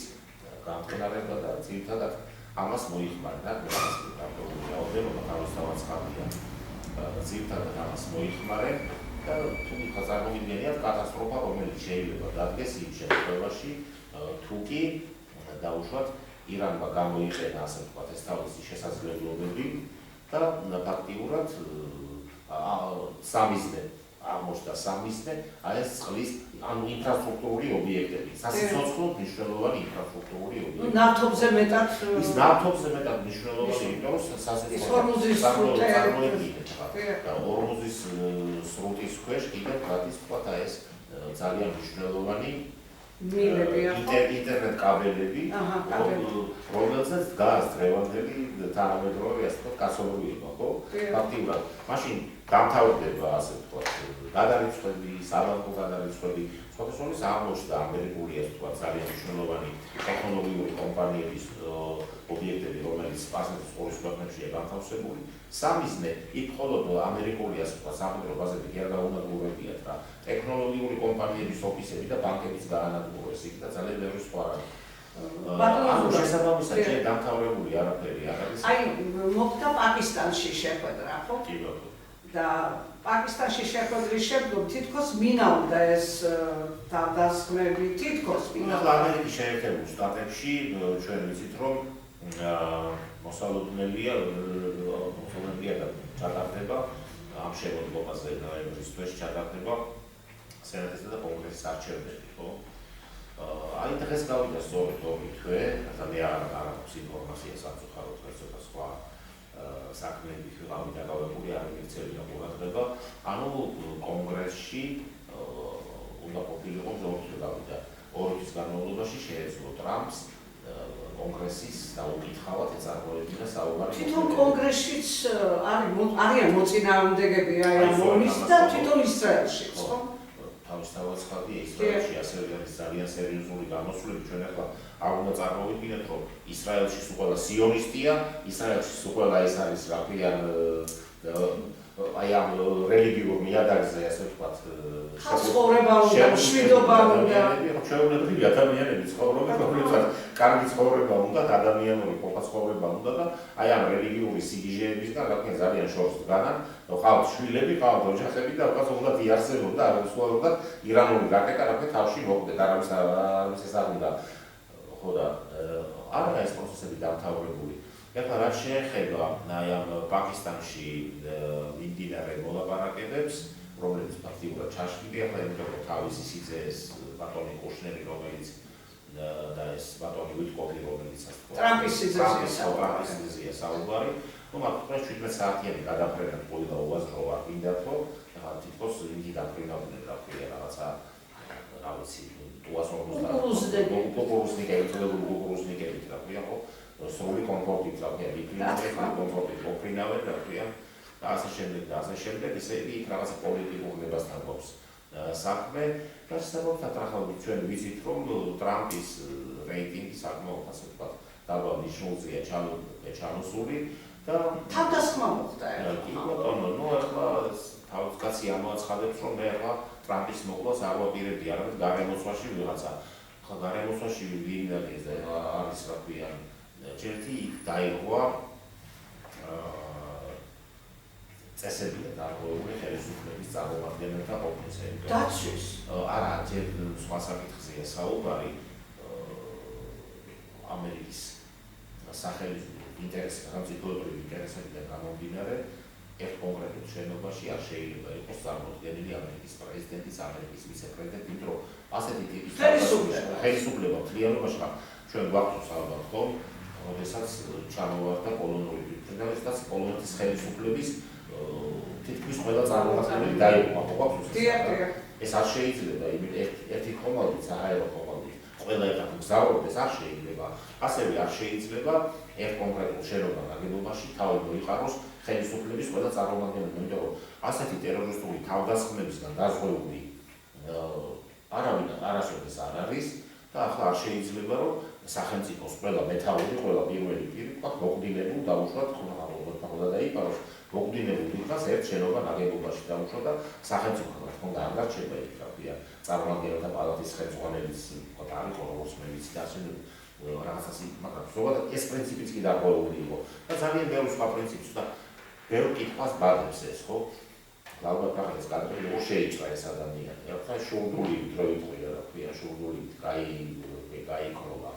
გამტკნარება და ძირითადად ამას მოიხმარება და გარკვეული რაოდენობა თავისთავად წყალია. ძირითადად ამას მოიხმარენ და თუ წარმოვიდგენიათ კატასტროფა, რომელიც შეიძლება დადგეს იმ შემთხვევაში, თუ კი დაუშვათ ირანმა გამოიყენა ასე ვთქვათ ეს თავისი შესაძლებლობები და ფაქტიურად სამიზნე აღმოჩნდა აი ეს წყლის ინფრასტრუქტურული ობიექტები, სასიცოცხლო მნიშვნელოვანი ინფრასტრუქტურული ობიექტები. ნავთობზე მეტად მნიშვნელოვანი, იმიტომ რომ სასიცოცხლო წარმოედგინეთ და ორმოზის სრუტის ქვეშ კიდევ რაც ვთქვათ ეს ძალიან მნიშვნელოვანი ინტერნეტ კაბელები, რომელზეც დგას დღევანდელი თანამედროვე, ასე ვთქვათ, კაცობრიობა, ხო? ფაქტიურად, მაშინ დამთავრდება, ასე ვთქვათ, გადარიცხვები, საბანკო გადარიცხვები, სხვადასხვა აღმოჩნდა ამერიკული, ასე ვთქვათ, ძალიან მნიშვნელოვანი ტექნოლოგიური კომპანიების ობიექტები, რომელიც სპასეთის ყურის ქვეყნებშია განთავსებული. სამიზნე იქ მხოლოდ ამერიკული, ასე ვთქვათ, სამხედრო ბაზები კი არ გაუნადგურებიათ რა. ტექნოლოგიური კომპანიების ოფისები და ბანკებიც გაანადგურეს იქ და ძალიან ბევრი სხვა რამე. ანუ შესაბამისად ჯერ დამთავრებული არაფერი არ არის. აი, მოხდა პაკისტანში შეხვედრა, ხო? კი ბატონო. და პაკისტანში შეხვედრის შემდგომ თითქოს მინაობდა ეს თავდასხმები, თითქოს მინაობდა. ამერიკის შეერთებულ შტატებში ჩვენ ვიცით, რომ მოსალოდნელია და ჩატარდება ამ შემოდგომაზე ნოემბრის თვეში ჩატარდება სენატისა და კონგრესის არჩევნები, ხო? აი დღეს გავიდა სწორედ ორი თვე, მე არ აქვს ინფორმაცია სამწუხაროდ ცოტა სხვა საქმეები გავიდა გავებული არ მიქცევია ყურადღება. ანუ კონგრესში უნდა ყოფილიყო ორი თვე გავიდა. ორი თვის განმავლობაში შეეძლო ტრამპს კონგრესის დაუკითხავად ეწარმოებინა საუბარი. თვითონ კონგრესშიც არიან მოწინააღმდეგები აი ამ ომის და თვითონ ისრაელშიც, ხო? თავისთავად ხალხი ისრაელში ასევე არის ძალიან სერიოზული გამოსვლები. ჩვენ ახლა არ უნდა წარმოვიდგინოთ, რომ ისრაელში სულ ყველა სიონისტია, ისრაელში სულ ყველა ეს არის რა ქვია აი ამ რელიგიურ ნიადაგზე, ასე ვთქვათ, ცხოვრება უნდა, მშვიდობა უნდა. ჩვეულებრივი ადამიანები ცხოვრობენ, რომლებსაც კარგი ცხოვრება უნდა, ადამიანური ყოფა ცხოვრება უნდა და აი ამ რელიგიური სიგიჟეებისგან რა ქვია ძალიან შორს დგანან, ყავთ შვილები, ყავთ ოჯახები და უკაც უნდა იარსებოდა, უბრალოდ ირანული რაკეტა რა ქვია თავში მოკვდეთ, არავის ეს არ უნდა. ხო და არა ეს პროცესები დამთავრებული. ეხლა რაც შეეხება აი ამ პაკისტანში მიმდინარე მოლაპარაკებებს, რომლებიც ფაქტიურად ჩაშლილია, ახლა იმიტომ რომ თავისი სიძეეს ბატონი კუშნერი, რომელიც და ეს ბატონი ვიტკოფი, რომელიც ასე ვთქვათ, ტრამპის სიძეზე საუბარი, ну მათ 17 საათიანი გადაფრენა ყველა უაზრო არ გინდათ, რომ ახლა თითქოს იგი დაფრინავდნენ რა ქვია რაღაცა რა ვიცი, კუკურუზნიკებით რა ქვია, ხო? სრული კომფორტით რა ქვია, კომფორტით ოფრინავენ რა ქვია და ასე შემდეგ, ისე იგი იქ რაღაცა პოლიტიკურ ნებასთან გვაქვს საქმე და შესაბამისად ახლა ჩვენ ვიცით, რომ ტრამპის რეიტინგი საკმაოდ ასე ვთქვათ დაბალ ნიშნულზეა ჩამოსული და თავდასხმა მოხდა კი ბატონო, ნუ ახლა თავკაცი ამოაცხადებს, რომ მე ახლა ტრამპის მოკლას არ ვაპირებდი, არამედ გარემოცვაში ვიღაცა. ახლა გარემოცვაში ვინ არის რა ქვია ჯერთი იქ დაიღვა წესებია დარღვეული ხელისუფლების წარმომადგენელთა ყოფნის. დაცვის. არა, ჯერ სხვა საკითხზეა საუბარი ამერიკის სახელმწიფო სახელმწიფოებრივი ინტერესებიდან გამომდინარე, ერთ კონკრეტულ შენობაში არ შეიძლება იყოს წარმოდგენილი ამერიკის პრეზიდენტის, ამერიკის ვიცე-პრეზიდენტი, იმიტომ რომ ასეთი ტიპის ხელისუფლება მთლიანობაში ჩვენ გვაქვს ალბათ ხომ, როდესაც ჩამოვარდა პოლონური პრეზიდენტის, პოლონეთის ხელისუფლების თითქმის ყველა წარმომადგენელი დაიღუპა, ხო გვაქვს ეს? ეს არ შეიძლება, ერთი ხომალდით, საჰაერო ხომალდით, ყველა ერთად მგზავრობდეს, არ შეიძლება. ასევე არ შეიძლება ერთ კონკრეტულ შენობა ნაგებობაში თავი მოიყაროს ხელისუფლების ყველა წარმომადგენელი, იმიტომ რომ ასეთი ტერორისტული თავდასხმებისგან დაზღვეული არავინ არასოდეს არ არის და ახლა არ შეიძლება რომ სახელმწიფოს ყველა მეთაური, ყველა პირველი პირი მოკვდინებულ დაუშვათ ხოლმე დაიპაროს მოკვდინებულ იქას ერთ შენობა ნაგებობაში დაუშვა და სახელმწიფო რა თქმა უნდა არ დარჩება იქ რა ქვია წარმომადგენელთა პალატის ხელმძღვანელის ვთქვათ არ იყო როგორც მე ვიცი და ასე რაღაცას მაგრამ ზოგადად ეს პრინციპიც კი დარღვეული იყო და ძალიან ბევრი სხვა პრინციპიც და ბევრი კითხვას ბადებს ეს ხო ალბათ რაღაც კადრები როგორ შეიჭრა ეს ადამიანი ახლა შურდული დრო იყვია რა ქვია შურდული გაიქროლა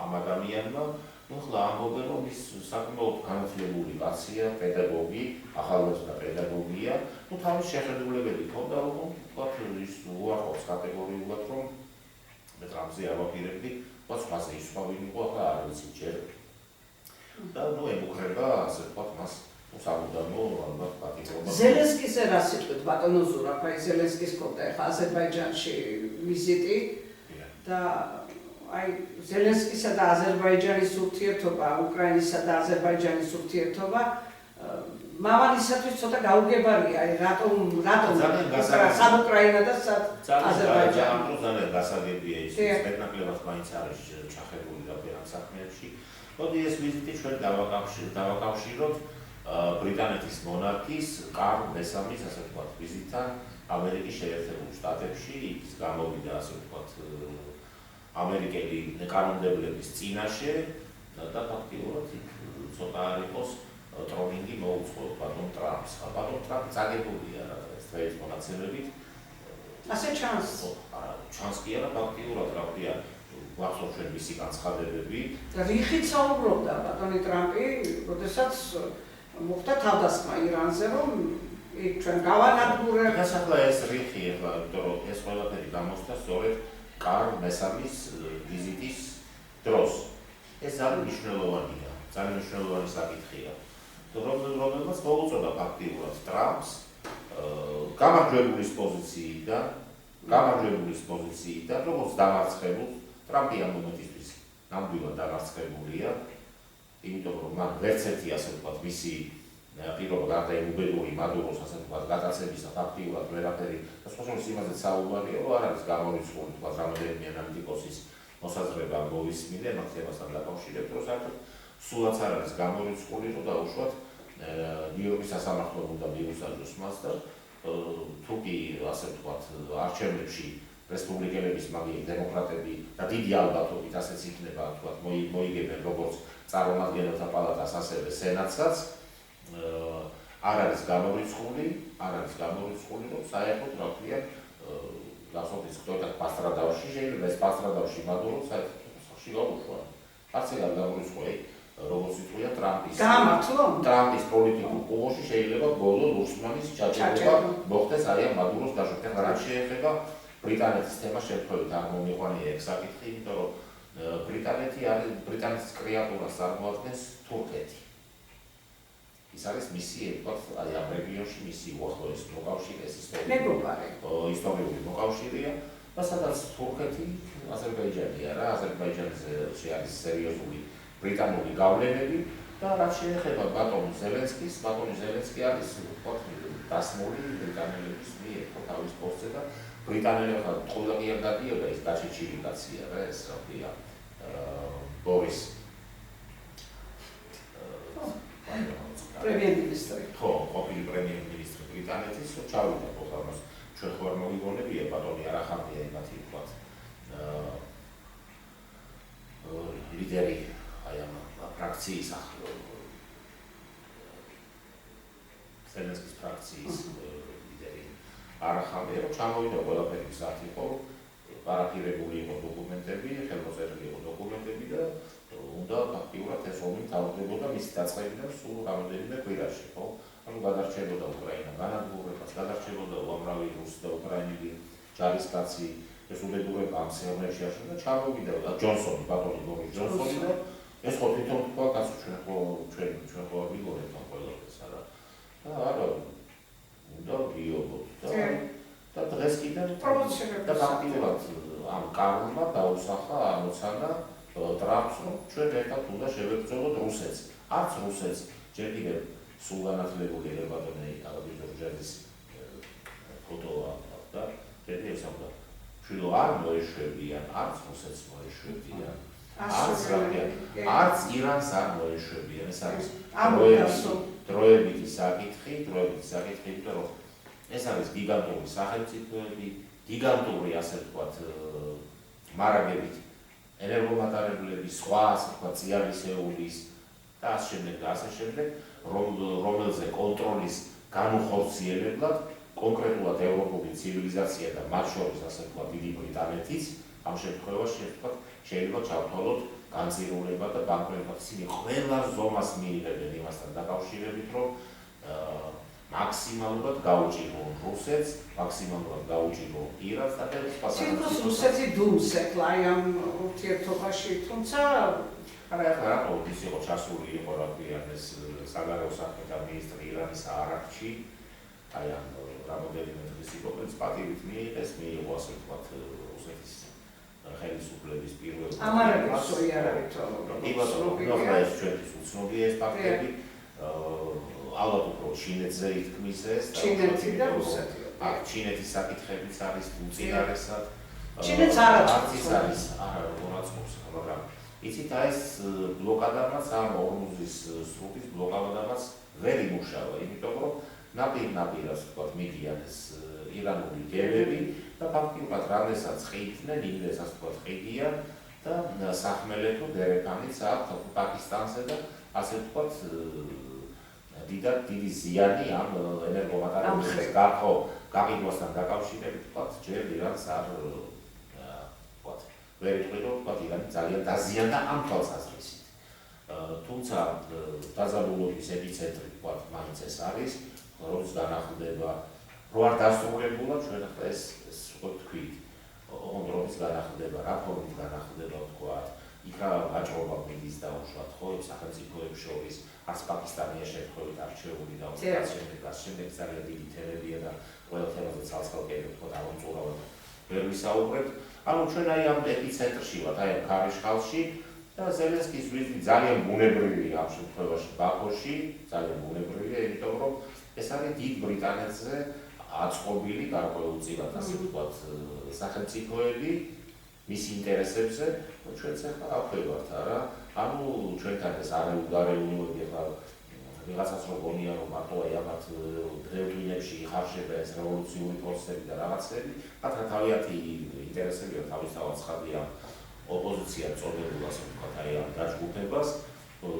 ამ ადამიანმა ну ხლა ამბობენ რომ ის საკმაოდ განათლებული კაცია, პედაგოგი, ახალგაზრდა პედაგოგია, ну თავის შეხედულებები ჰქონდა რომ ვთქვათ ის უარყოფს კატეგორიულად რომ მე ტრამპზე არ ვაპირებდი, ვთქვათ სხვაზე ის სხვა ვინ იყო ახლა არ ვიცი ჯერ და ну ემუქრება ასე ვთქვათ მას სამუდამო ალბათ პატიმრობა. ზელენსკიზე რა სიტყვით ბატონო ზურაბ, აი ზელენსკის კონტექსტ აზერბაიჯანში ვიზიტი და აი ზელენსკისა და აზერბაიჯანის ურთიერთობა, უკრაინისა და აზერბაიჯანის ურთიერთობა მამალისათვის ცოტა გაუგებარია, აი რატომ სად უკრაინა და სად აზერბაიჯანი. ძალიან გასაგებია ის სპექტაკლებად მაინც არის ჩახერგული ამ საქმეებში. მოდი ეს ვიზიტი ჩვენ დავაკავშიროთ ბრიტანეთის მონარქის კარლ მესამის, ასე ვთქვათ, ვიზიტთან ამერიკის შეერთებულ შტატებში. ის გამოვიდა, ასე ვთქვათ, ამერიკელი კანონმდებლების წინაშე და ფაქტიურად იქ ცოტა არ იყოს ტროლინგი მოუწყო ბატონ ტრამპს. ბატონ ტრამპი წაგებულია ეს დღეის მონაცემებით. ასე ჩანს. ჩანს კი არა, ფაქტიურად რა ქვია, გვახსოვს ჩვენ მისი განცხადებები. რიხით საუბრობდა ბატონი ტრამპი, როდესაც მოხდა თავდასხმა ირანზე, რომ იქ ჩვენ გავანადგურებთ. გასახლა ეს რიხი ახლა, იმიტომ რომ ეს ყველაფერი გამოსცა სწორედ კარლ მესამის ვიზიტის დროს. ეს ძალიან მნიშვნელოვანია, ძალიან მნიშვნელოვანი საკითხია. რომელმაც მოუწოდა ფაქტიურად ტრამპს გამარჯვებულის პოზიციიდან, როგორც დამარცხებულს. ტრამპი ამ მომენტისთვის ნამდვილად დამარცხებულია, იმიტომ რომ მან ვერც ერთი, ასე ვთქვათ, მისი პირობა გარდა იმ უბედური მადუროს, ასე ვთქვათ, გატაცებისა ფაქტიურად ვერაფერი და სხვაშორის იმაზე საუბარია, რომ არ არის გამორიცხული, თქვათ, რამდენიმე ანალიტიკოსის მოსაზრება მოვისმინე მათ თემასთან დაკავშირებით, რომ საერთოდ სულაც არ არის გამორიცხული, რომ დაუშვათ ნიუ-იორკის სასამართლომ უნდა მიუსაჯოს მას და თუ კი, ასე ვთქვათ, არჩევნებში რესპუბლიკელების მაგიერ დემოკრატები და დიდი ალბათობით ასეც იქნება, თქვათ, მოიგებენ როგორც წარმომადგენელთა პალატას, ასევე სენატსაც, არ არის გამორიცხული, რომ საერთოდ რა ქვია, გასვათ ის ხდება პასტრადავში, შეიძლება ეს პასტრადავში მადურო საერთოდ სახში გაუშვა. არც ეგ არ გამორიცხული, როგორც ითქვია ტრამპის პოლიტიკურ კუღოში შეიძლება ბოლო ურსმანის ჩაჭრება მოხდეს აი ამ მადუროს დაშოქება. რაც შეეხება ბრიტანეთის თემას შემთხვევით არ მომიყვანია ეგ საკითხი, იმიტომ რომ ბრიტანეთის კრეატურას წარმოადგენს თურქეთი. ის არის მისი, ვთქვათ, აი ამ რეგიონში მისი უახლოესი მოკავშირე, ეს ისტორიული მოკავშირეა და სადაც თურქეთი, აზერბაიჯანი არა, აზერბაიჯანზე არის სერიოზული ბრიტანული გავლენები და რაც შეეხება ბატონ ზელენსკის, ბატონი ზელენსკი არის, ვთქვათ, დასმული ბრიტანელების მიერ თავის პოსტზე და ბრიტანელები ყველა კი არ დადიოდა ის გაჩეჩილი კაცია რა, ეს რა ქვია, ბორის პრემიერ-მინისტრი. ხო, ყოფილი პრემიერ-მინისტრი ბრიტანეთის, ჩავიდა პროგრამას. ჩვენ ხო არ მოგიგონებია ბატონი არახამია იმათი, ვთქვათ, ლიდერი აი ამ ფრაქციის ზელენსკის ფრაქციის ლიდერი არახამია, რომ ჩამოვიდა ყველაფერი გზად იყო, პარაფირებული იყო დოკუმენტები, ხელმოწერილი იყო დოკუმენტები და უნდა ფაქტიურად ეს ომი მთავრდებოდა მისი დაწყებიდან სულ რამდენიმე კვირაში, ხო? ანუ გადარჩებოდა უკრაინა განადგურებას, გადარჩებოდა უამრავი რუსი და უკრაინელი ჯარისკაცი, ეს უბედურება ამ სიღრმეში აშენდა, ჩამოვიდა ჯონსონი, ბატონი ბორის ჯონსონი და ეს ხო თვითონ თქვა, კაცო, ჩვენ ხო არ ვიგონებთ ამ ყველაფერს, არა? და არა, უნდა ვიობოთ და დღეს კიდევ და ფაქტიურად ამ კარლმა დაუსახა ამოცანა ტრამპს, რომ ჩვენ ერთად უნდა შევებრძოლოთ რუსეთს. არც რუსეთს ჯერ კიდევ სულ განათლებული ბატონი აბიჯორჯაძის ფოტოა და ჯერ კიდევ სამდა შვილო არ მოეშვებიან, არც რუსეთს მოეშვებიან, არც ირანს არ მოეშვებიან. ეს არის დროებითი საკითხი, იმიტომ რომ ეს არის გიგანტური სახელმწიფოები, გიგანტური, ასე ვთქვათ, მარაგებით ენერგომატარებლების, სხვა, ასე ვთქვათ, წიაღისეულის და ასე შემდეგ, რომელზე კონტროლის განუხორციელებლად კონკრეტულად ევროპული ცივილიზაცია და მათ შორის, ასე ვთქვათ, დიდი ბრიტანეთიც ამ შემთხვევაში, ვთქვათ, შეიძლება ჩავთვალოთ განცირულება და ბანკროტობა. ისინი ყველა ზომას მიიღებენ იმასთან დაკავშირებით, რომ მაქსიმალურად გაუჭირონ რუსეთს, მაქსიმალურად გაუჭირონ ირანს და სიტყვის რუსეთი დუმს ეხლა აი ამ ურთიერთობაში, თუმცა არა, ის იყო ჩასული იყო რა ქვია ეს საგარეო საქმეთა მინისტრი ირანის არაქში, აი ამ რამოდენიმე დღის იყო, პატივით მიიღეს, მიიღო, ასე ვთქვათ, რუსეთის ხელისუფლების პირველ ამარაგებსო იარავითო ეს ჩვენთვის უცნობია ეს ფაქტები ალბათ უფრო ჩინეთზე ითქმის ეს ჩინეთი და რუსეთი ჩინეთის საკითხებიც არის უწინარესად ჩინეთს არ არის არაცხობს მაგრამ იცით ეს ბლოკადამაც ამ ორმუზის სრუტის ბლოკადამაც ვერ იმუშავა იმიტომ რომ ნაპირას ვთქვათ მიდიან ეს ირანული გემები და ფაქტიურად რამდენსაც ხიდნენ ინგლისას ვთქვათ ხიდიან და სახმელეთო დერეფანიც აქვს პაკისტანზე და ასე ვთქვათ დიდი ზიანი ამ ენერგომატარებლის გაყიდვასთან დაკავშირებით ვთქვათ ჯერ ირანს არ ვთქვათ ვერ იტყვი რომ ვთქვათ ირანი ძალიან დაზიანდა ამ თვალსაზრისით თუმცა დაზაბულობის ეპიცენტრი ვთქვათ მაინც ეს არის როდის განახლდება რო არ დასრულებულა ჩვენ ახლა ეს ვთქვით ოღონდ განახლდება რა ფორმით განახლდება ვთქვათ იქა ვაჭრობა მიდის დაუშვათ ხო სახელმწიფოებს შორის არც პაკისტანია შეხვედრით არჩეული და შემდეგ ძალიან დიდი თემებია და ყველა თემაზე ცალ-ცალკე ვთქვათ ამომწურავად ვერ ვისაუბრებთ ანუ ჩვენ აი ამ ეპიცენტრში ვართ აი ამ ქარიშხალში და ზელენსკის ვიზიტი ძალიან ბუნებრივია ამ შემთხვევაში ბაქოში ძალიან ბუნებრივია იმიტომ რომ ეს არის დიდ ბრიტანეთზე აწყობილი გარკვეულწილად ასე ვთქვათ სახელმწიფოები მის ინტერესებზე ჩვენც ახლა აქვე ვართ არა ანუ ჩვენთან ეს არაუდარეულობები ახლა ვიღაცას რო გონია რომ მარტო აი ამათ დღევდღეებში იხარშება ეს რევოლუციური პროცესები და რაღაცები მათ თავიანთი ინტერესებია თავისთავად ცხადია ოპოზიცია წოდებულ ასე ვთქვათ აი ამ დაჯგუფებას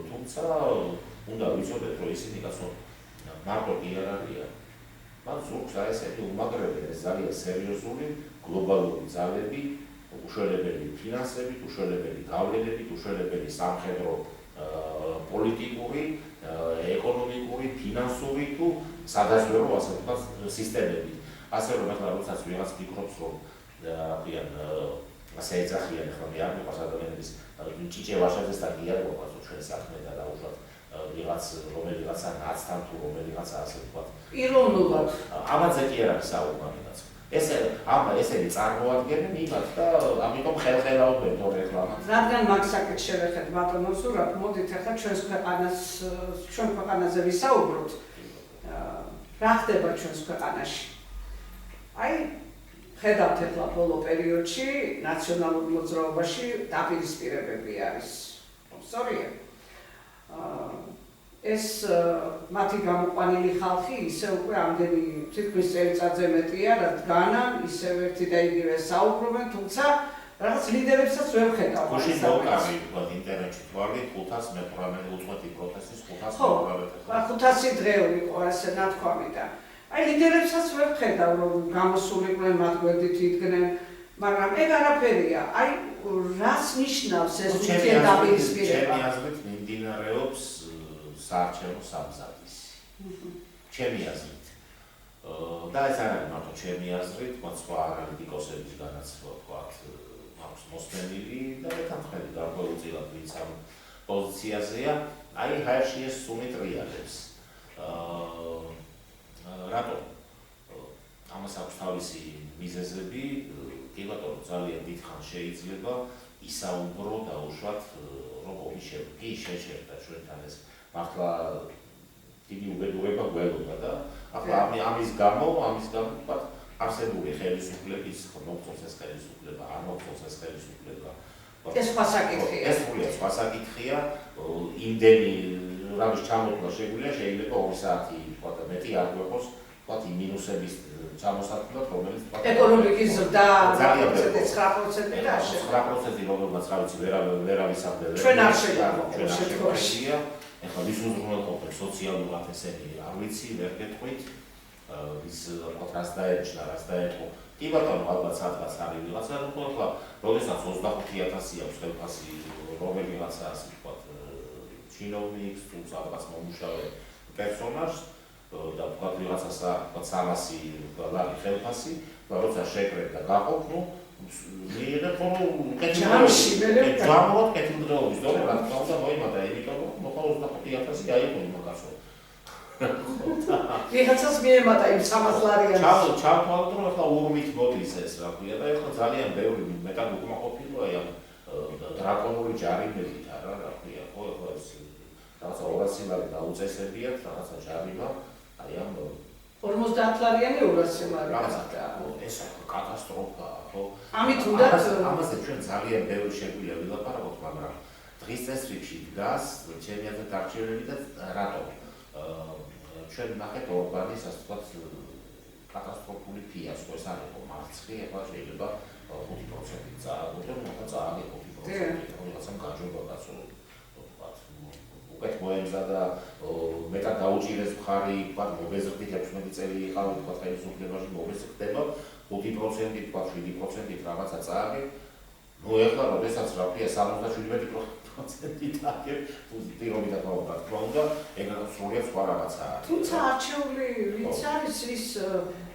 თუმცა უნდა ვიცოდეთ რომ ისინი კაცო მარტო კი არ არიან მათ ზურგს აი ესეთი უმაგრებენ ეს ძალიან სერიოზული გლობალური ძალები უშველებელი ფინანსებით, უშველებელი გავლენებით, უშველებელი სამხედრო პოლიტიკური, ეკონომიკური, ფინანსური თუ სადაზვერვო ასე ვთქვათ სისტემებით. ასე რომ ახლა როდესაც ვიღაც ფიქრობს რომიან ასე ეძახიან ახლა მე არ მიყვარს ადამიანების ჭიჭევაშაძესთან კი არ მოყვარს ჩვენ საქმე და დაუშვათ რომელიღაცა ნაცთან თუ რომელიღაცა ასე ვთქვათ ირონულად ამაზე კი არ არის საუბარი რაც ესენი წარმოადგენენ იმას და ამიტომ ხელხელაობენ თორე რეკლამას. რადგან მაგ საკითხს შევეხეთ ბატონო სურათ, მოდით ახლა ჩვენ ქვეყანაზე ვისაუბროთ. რა ხდება ჩვენს ქვეყანაში? აი, ხედავთ ახლა ბოლო პერიოდში ნაციონალურ მოძრაობაში დაპირისპირებები არის. სწორია. ეს მათი გამოყვანილი ხალხი ისე უკვე ამდენი თითქმის წელიწადზე მეტია, რადგან ისევ ერთი და იგივე საუბრობენ, თუმცა რაღაც ლიდერებსაც ვერ ვხედავ. გუშინ მოვკავი ინტერნეტში თვალი 518 პროტესტის 500 დღე იყო ასე ნათქვამი და აი ლიდერებსაც ვერ ვხედავ რომ გამოსულიყვნენ მათ გვერდით იდგნენ, მაგრამ ეგ არაფერია. აი რას ნიშნავს ეს უთიერ დაპირისპირება? ჩემი აზრით მიმდინარეობს საარჩევნო სამზადისი. ჩემი აზრით. და ეს არ არის მარტო ჩემი აზრით, მათ სხვა ანალიტიკოსების განაცვლა ვთქვათ, აქვს მოსმენილი და მეთანხმები გარკვეულწილად ვინც ამ პოზიციაზეა, აი ჰაერში ეს სუნი ტრიალებს. რატომ? ამას აქვს თავისი მიზეზები, კი ბატონო, ძალიან დიდხანს შეიძლება ისაუბრო დაუშვათ რომ კი შეჭერდა ჩვენთან ეს მართლა დიდი უბედურება გველოდა და ახლა ამის გამო ვთქვათ არსებული ხელისუფლების მოხდეს ეს ხელისუფლება არ მოხდეს ეს ხელისუფლება ეს სხვა საკითხია ეს სხვა საკითხია იმდენი რამის ჩამოთვლა შეიძლება 2 საათი ვთქვათ და მეტი არ გვეყოს ვთქვათ იმ მინუსების ჩამოსათვლად რომელიც ვთქვათ ეკონომიკის ზრდა ძალიან 9% და 9% რომელმაც რა ვიცი ვერავისამდე ჩვენ არ შეგვიძლია ეხლა ვის უზრუნველყოფენ სოციალურად ესენი არ ვიცი ვერ გეტყვით ვის ვთქვათ რას დაერჩნა რას დაერყო კი ბატონო ალბათ სადღაც არის ვიღაცა რომ ახლა როდესაც 25,000 აქვს ხელფასი რომელიღაცა ასე ვთქვათ ჩინოვნიკს თუ სადღაც მომუშავე პერსონაჟს და ვთქვათ ვიღაცას ვთქვათ 300 ლარი ხელფასი და როცა შეკრებ და გაყოფ ნუ მიიღებ რომ ჯამში კეთილდღეობის დონე რა თქმა უნდა მოიმატა იმიტომ რომ მოყვა 25,000 აიყო იმ კაცო ვიღაცას მიემატა იმ 300 ლარიანს. ჩავთვალოთ, რომ ახლა ურმით მოდის ეს, რა ქვია, და ახლა ძალიან ბევრი მეტად უკმაყოფილოა ამ დრაკონული ჯარიმებით არა, რა ქვია, ხო, ახლა ეს რაღაცა 200 ლარი დაუწესებიათ, რაღაცა ჯარიმა, აი ამ 50 ლარიანი 200 ლარი. ეს კატასტროფაა, ხო? ამით უნდა ამაზე ჩვენ ძალიან ბევრი შეგვიძლია ვილაპარაკოთ, მაგრამ დღის წესრიგში დგას ჩემი აზრით არჩევნები და რატომ? ჩვენ ნახეთ ორბანის ასე ვთქვათ კატასტროფული ფიასკო, ეს არ იყო მარცხი, ახლა შეიძლება 5%-ით წააგოთ, მოხდა წააგეთ 5%-ით, რაღაცამ გაჯობა გასულ, ვთქვათ, უკეთ მოემზადა მეტად დაუჭირეს მხარი, ვთქვათ, მოგეზრდით 16 წელი იყავით, ვთქვათ, ხელისუფლებაში მოგეზრდება 5%-ით, ვთქვათ, 7%-ით რაღაცა წააგეთ. ნუ ეხლა როდესაც რა ქვია 77%-ით აგებ, პირობითად რა თქმა უნდა, ეგრე სრულიად სხვა რაღაცაა. თუმცა არჩეული ვინც არის ის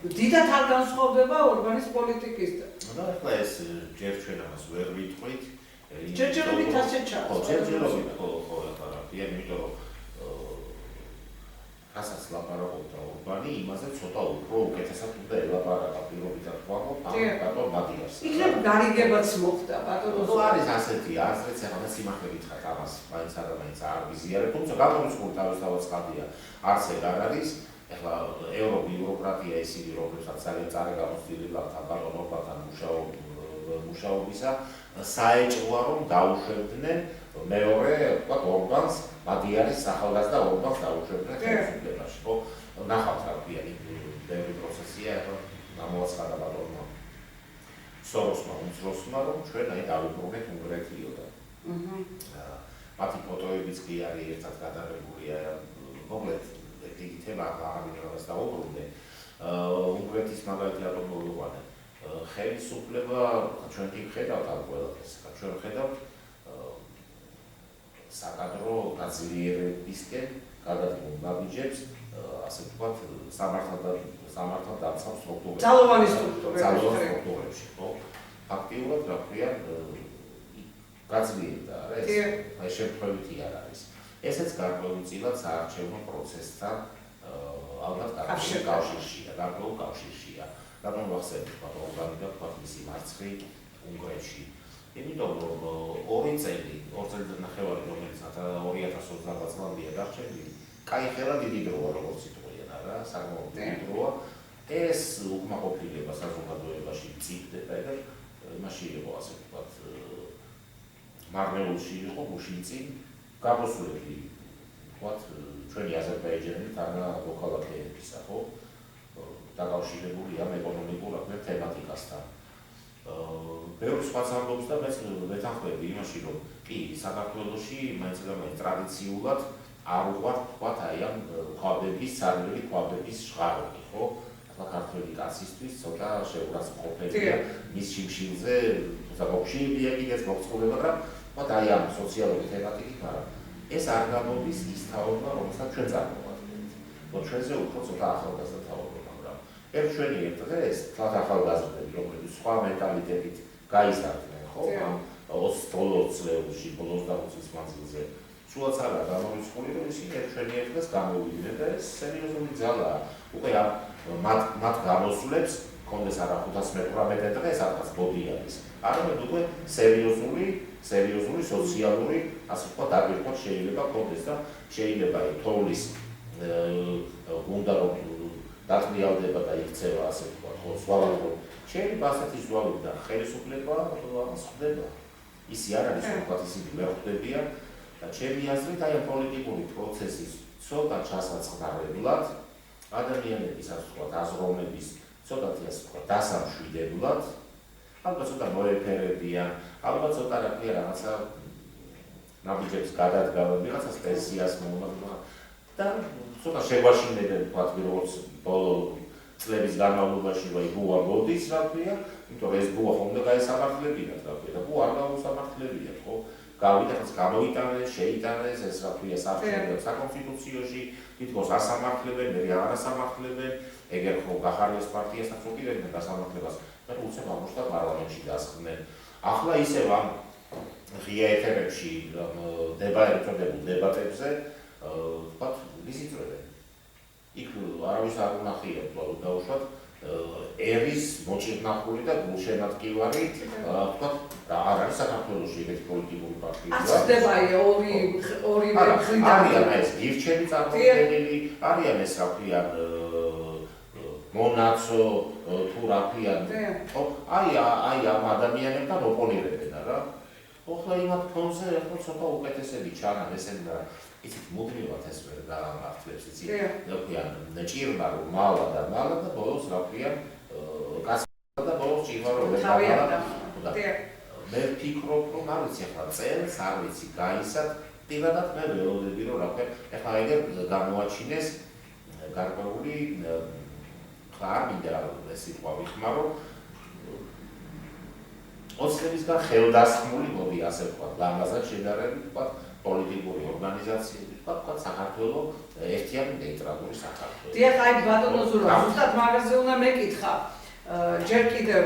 დიდად არ განსხვავდება ორბანის პოლიტიკისგან. და ახლა ეს ჯერ ჩვენ ამას ვერ ვიტყვით. ჯერჯერობით ასე ჩანს. ხო, ჯერჯერობით ხო, ახლა რა ქვია, იმიტომ რომ რასაც ლაპარაკობდა ორბანი, იმაზე ცოტა უფრო უკეთესად უნდა ელაპარაკა პირობითად ვთქვათ, ბატონ მადიარს. იქნებ გარიგებაც მოხდა ბატონო. ხო, არის ასეთი აზრიც, ახლა სიმართლე გითხრათ, ამას მაინც არამაინც არ ვიზიარებ, თუმცა გამორიცხული თავისთავად ხადია, არც ეგ არ არის. ახლა ევრობიუროკრატია ისინი, რომლებსაც ძალიან წარე გამოცდილებად ბატონ ორბანთან მუშაობისა, საეჭვოა რომ დაუშვებდნენ მეორე, ვთქვათ, ორბანს, მადიარის ახალგაზრდა ორბანს დაუშვებდნენ ხელისუფლებაში, ხო? ნახავთ რა ქვია, ბევრი პროცესია, ახლა გამოაცხადა ბატონმა სოროსმა, უმცროსმა, რომ ჩვენ აი დავიბრუნეთ უნგრეთიო და მათი ფოტოებიც კი არის ერთად გადაღებულია, მოკლედ დიდი თემა აღარ არის დაუბრუნდე. უნგრეთის მაგალითი რატომ მოვიყვანე? ხელისუფლება ჩვენ კი ვხედავთ ამ ყველაფერს, ჩვენ ვხედავთ საკადრო გაძლიერებისკენ გადადგმულ ნაბიჯებს, ასე ვთქვათ, სამართალდამცავ სტრუქტურებში. ძალოვანი სტრუქტურებში, ხო? აქტიურად რა ქვია, გაძლიერდა რა ეს? აი შემთხვევითი არ არის. ესეც გარკვეულწილად საარჩევნო პროცესთან ალბათ კავშირშია, გარკვეულ კავშირშია. რადგან ვახსენებ, ვთქვათ, ორბანი და ვთქვათ მისი მარცხი უნგრეთში. იმიტომ რომ 2 წელი და ნახევარი, რომელიც 2029 წლამდეა დარჩენილი, კაი ხელა დიდი დროა, როგორც იტყვიან, არა, საკმაოდ დიდი დროა. ეს უკმაყოფილება საზოგადოებაში მწიფდება და იმაში იყო, ასე ვთქვათ, მარნეულში იყო, გუშინ წინ გამოსვლები, ვთქვათ, ჩვენი აზერბაიჯანი თანა მოქალაქეებისა, ხო? დაკავშირებული ამ ეკონომიკურ თემატიკასთან. ბევრი სხვაც ამბობს და მეც ვეთანხმები იმაში, რომ კი, საქართველოში მაინც და მაინც ტრადიციულად არ უყვართ, ვთქვათ, აი ამ ქვაბების, ცარიელი ქვაბების ჟღარები, ხო? ახლა ქართველი კაცისთვის ცოტა შეურაცხმყოფელია მის შიმშილზე, თუმცა მოგშიებია კიდეც მოგწყობილება, მაგრამ ვთქვათ, აი ამ სოციალური თემატიკით, მაგრამ ეს არ გამოდის ის თაობა, რომელსაც ჩვენ წარმოვადგენთ. ჩვენზე უფრო ცოტა ახალგაზრდა თაობა, მაგრამ ჩვენი ერთ დღეს თვალთ ახალგაზრდები, რომლებიც სხვა მენტალიტეტით გაიზარდნენ, ხო? 20 წლებში, 20 წლის მანძილზე. სულაც არა გამორიცხული, რომ ისინი ჩვენი ერთ დღეს გამოვიდნენ და ეს სერიოზული ძალაა. უკვე მათ გამოსვლებს კონდეს არა 518 დღე, სადღაც ბოდი არის. არამედ უკვე სერიოზული სოციალური, ასე ვთქვათ, დაგირქვა შეიძლება კონდეს და შეიძლება თოვლის უნდა რომ დაწლიავდება და იქცევა, ასე ვთქვათ, ხო, სვალავო. შეიძლება ასეთი ზვავი და ხელისუფლება ამას ხდება. ისი არ არის, ვთქვათ, ისინი ვერ ხდებიან და ჩემი აზრით აი ამ პოლიტიკური პროცესის ცოტა ჩასაწყნარებლად ადამიანების, ასე ვთქვათ, აზროვნების ცოტათი, ასე ვთქვათ, დასამშვიდებლად, ალბათ ცოტა მოეფერებიან, ალბათ ცოტა რა ქვია რაღაცა ნაბიჯებს გადადგამენ, ვიღაცას პენსიას მომაგრებენ და ცოტა შეგვაშინებენ, ვთქვათ, როგორც ბოლო წლების განმავლობაში ვაი ბუა მოდის, რა ქვია, იმიტომ რომ ეს ბუა ხომ უნდა გაესამართლებინათ, რა ქვია, და ბუა არ გამოსამართლებიათ, ხო? გავიდათ, გამოიტანეს, შეიტანეს, ეს რა ქვია, საკონსტიტუციაში, თითქოს ასამართლებენ, მე აღარ ასამართლებენ, ეგერ ხო გახარიას პარტიასაც უკიდებდნენ გასამართლებას, და უცებ ამოშთა პარლამენტში დასხდნენ. ახლა ისევ ამ ღია ეთერებში დებატებზე, ვთქვათ, ისიწვევენ. იქ არავის არ უნახია უბრალოდ დაუშვათ ერის მოჭირნახული და გულშემატკივარი თქვა არ არის საქართველოში ეგეთი პოლიტიკური პარტია. არ ხდება ორივე მხრიდან. არიან ეს გირჩები წარმოდგენილი, არიან ეს რა ქვიან მონაცო თუ რა ქვიან. აი ამ ადამიანებთან ოპონირებენ რა. ახლა იმათ ფონზე ახლა ცოტა უკეთესები ჩანან ესენი და იცით მუდმივად ეს ვერ გაამართლებს იცით რა ქვიან ჭირმა რომ მალა და ბოლოს რა ქვიან კაცმა და ბოლოს ჭირმა რომ მე ვფიქრობ რომ არ ვიცი ახლა წელს არ ვიცი გაისად პირადად მე ველოდები რომ რა ქვია ახლა ეგერ გამოაჩინეს გარკვეული ხა მინდა ეს სიტყვა ვიხმარო ოცნებისგან ხელდასხმული მოდი ასე ვთქვათ, ლამაზად შედარებით ვთქვათ, პოლიტიკური ორგანიზაციები ვთქვათ, საქართველოს ერთიანი ნეიტრალური საქართველო. დიახ, აი ბატონო ზურაბ, ზუსტად მაგაზე უნდა მეკითხა. ჯერ კიდევ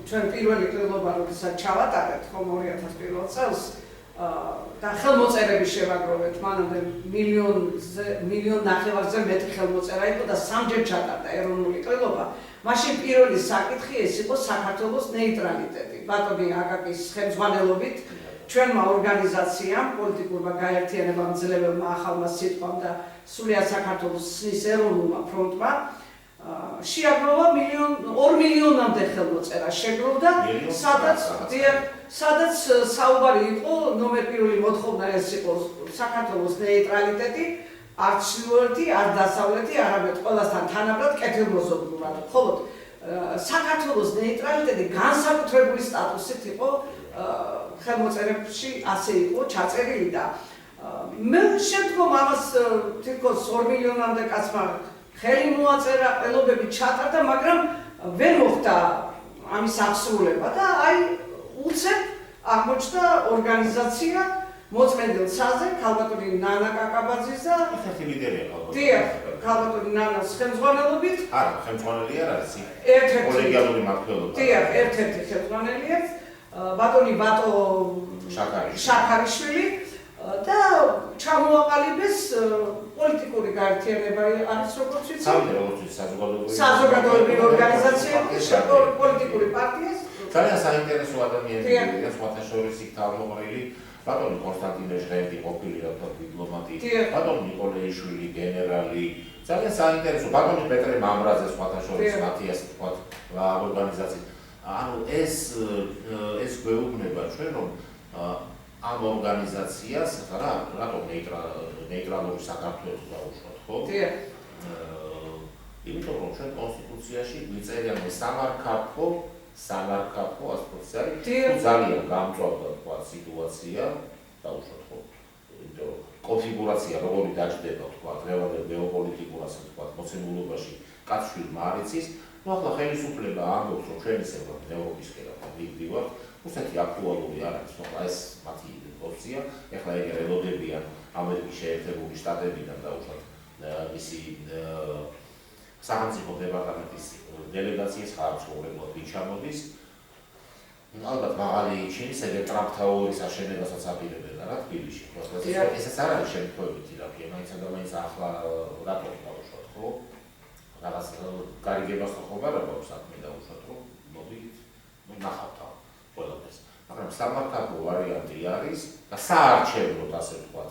ჩვენ პირველი ყრილობა როდესაც ჩავატარეთ ხომ 2001 წელს და ხელმოწერები შევაგროვეთ, მანამდე მილიონ ნახევარზე მეტი ხელმოწერა იყო და სამჯერ ჩატარდა ეროვნული ყრილობა. მაშინ პირველი საკითხი ეს იყო საქართველოს ნეიტრალიტეტი. ბატონი აკაკის ხელმძღვანელობით ჩვენმა ორგანიზაციამ, პოლიტიკურმა გაერთიანებამ, ძლებელმა ახალმა სიტყვამ და სრულიად საქართველოს სნის ეროვნულმა ფრონტმა შეაგროვა 2 მილიონამდე ხელმოწერა შეგროვდა, სადაც საუბარი იყო ნომერ პირველი მოთხოვნა ეს იყო საქართველოს ნეიტრალიტეტი არ ჩრდილოეთი, არ დასავლეთი, არამედ ყველასთან თანაბრად კეთილმოზომლურად. მხოლოდ საქართველოს ნეიტრალიტეტი განსაკუთრებული სტატუსით იყო ხელმოწერებში ასე იყო ჩაწერილი და მე შემდგომ ამას თითქოს 2 მილიონამდე კაცმა ხელი მოაწერა, ყველობები ჩატარდა, მაგრამ ვერ მოხდა ამის აღსრულება და აი უცებ აღმოჩნდა ორგანიზაცია მოწმენდილ ცაზე, ქალბატონი ნანა კაკაბაძის და ერთ-ერთი ლიდერია ქალბატონი. დიახ, ქალბატონი ნანას ხელმძღვანელობით. არა, ხელმძღვანელი არ არის. ერთ-ერთი კოლეგიალური მმართველობა. დიახ, ერთ-ერთი ხელმძღვანელია. ბატონი ბატო შაქარიშვილი და ჩამოაყალიბეს პოლიტიკური გაერთიანება არის როგორც ვიცი. საზოგადოებრივი ორგანიზაციები, პოლიტიკური პარტიას. ძალიან საინტერესო ადამიანებია, სხვათა შორის იქ თავმოყრილი ბატონი კონსტანტინე ჟღენტი ყოფილი დიპლომატი, ბატონი ნიკოლეიშვილი გენერალი, ძალიან საინტერესო ბატონი პეტრე მამრაძე სხვათა შორის მათი ასე ვთქვათ ორგანიზაცია. ანუ ეს გვეუბნება ჩვენ რომ ამ ორგანიზაციას რატომ ნეიტრალური საქართველოს დაუშვათ, ხო? იმიტომ რომ ჩვენ კონსტიტუციაში გვიწერია სამარქაფო ასპოციალი თუ ძალიან გამწვავდა თქვა სიტუაცია დაუშვათ ხო? იმიტომ რომ კონფიგურაცია როგორი დაჭდება თქვა დღევანდელ გეოპოლიტიკურ ასე თქვა მოცემულობაში კაცშვილმა არ იცის ну ახლა ხელისუფლება ამბობს რომ ჩვენ ისე ვართ ევროპისკენ ახლა ვიგდივართ უსეთი აქტუალური არ არის ახლა ეს მათი ოპცია ახლა ეგ ელოდებიან ამერიკის შეერთებული შტატებიდან დაუშვათ მისი სახელმწიფო დეპარტამენტის დელეგაციის ხარჯმოვლებლად ვიჩამოდის ალბათ მაღალი ჩინის ეგრე ტრამპ-თაურის აშენებასაც აპირებენ რა თბილისში ესეც არ არის შემთხვევითი რა ქვია მაინც და მაინც ახლა რატომ დაუშვათ ხო რაღაც გარიგებას ხო ხომ არა გვაქვს საქმე დაუშვათ რომ მოდით ნახავთ ყველაფერს მაგრამ სამართლებო ვარიანტი არის და საარჩევნო ასე ვთქვათ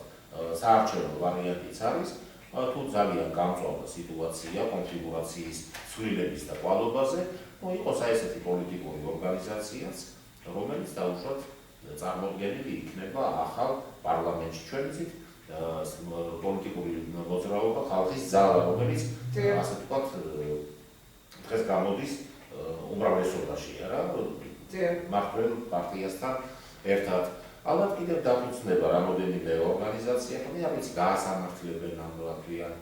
საარჩევნო ვარიანტიც არის თუ ძალიან გამწვავდა სიტუაცია კონფიგურაციის ცვლილების და კვალობაზე, იყოს აი ესეთი პოლიტიკური ორგანიზაციაც, რომელიც დაუშვათ წარმოდგენილი იქნება ახალ პარლამენტში ჩვენ ვიცით პოლიტიკური მოძრაობა ხალხის ძალა, რომელიც ასე ვთქვათ დღეს გამოდის უმრავლესობაშია რა მართლ პარტიასთან ერთად. ალბათ კიდევ დაფუძნება რამოდენიმე ორგანიზაცია, ხომ არ ვიცი გაასამართლებენ ამ რაკიან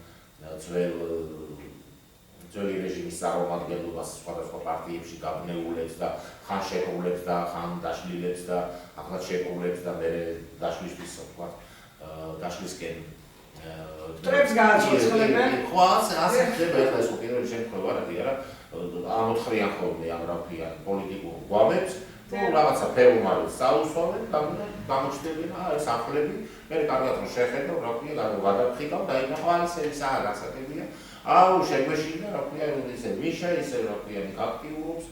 ძველი რეჟიმის წარმომადგენლობას სხვადასხვა პარტიებში გაბნეულებს და ხან შეკრულებს და ხან დაშლილებს და ახლა შეკრულებს და მერე დაშლისთვის ვთქვათ დაშლისკენ ტრებს გააცოცხლებენ. ხო ასე ხდება ახლა ეს პირველი შემთხვევა არის არა ამოთხრიან ხოლმე ამ რაკიან პოლიტიკურ გვამებს თუ რაღაცა ფეომალებს წაუსვამენ, გამოჩნდებიან ეს ახლები, მე კარგად რომ შეხედო, რა ქვია, გადაფრთხილავ და იმ ხვალისები საგასაგებია. აუ შეგვეშინა, რა ქვია, ისე მიშა, ისე რა ქვია, აქტიურობს.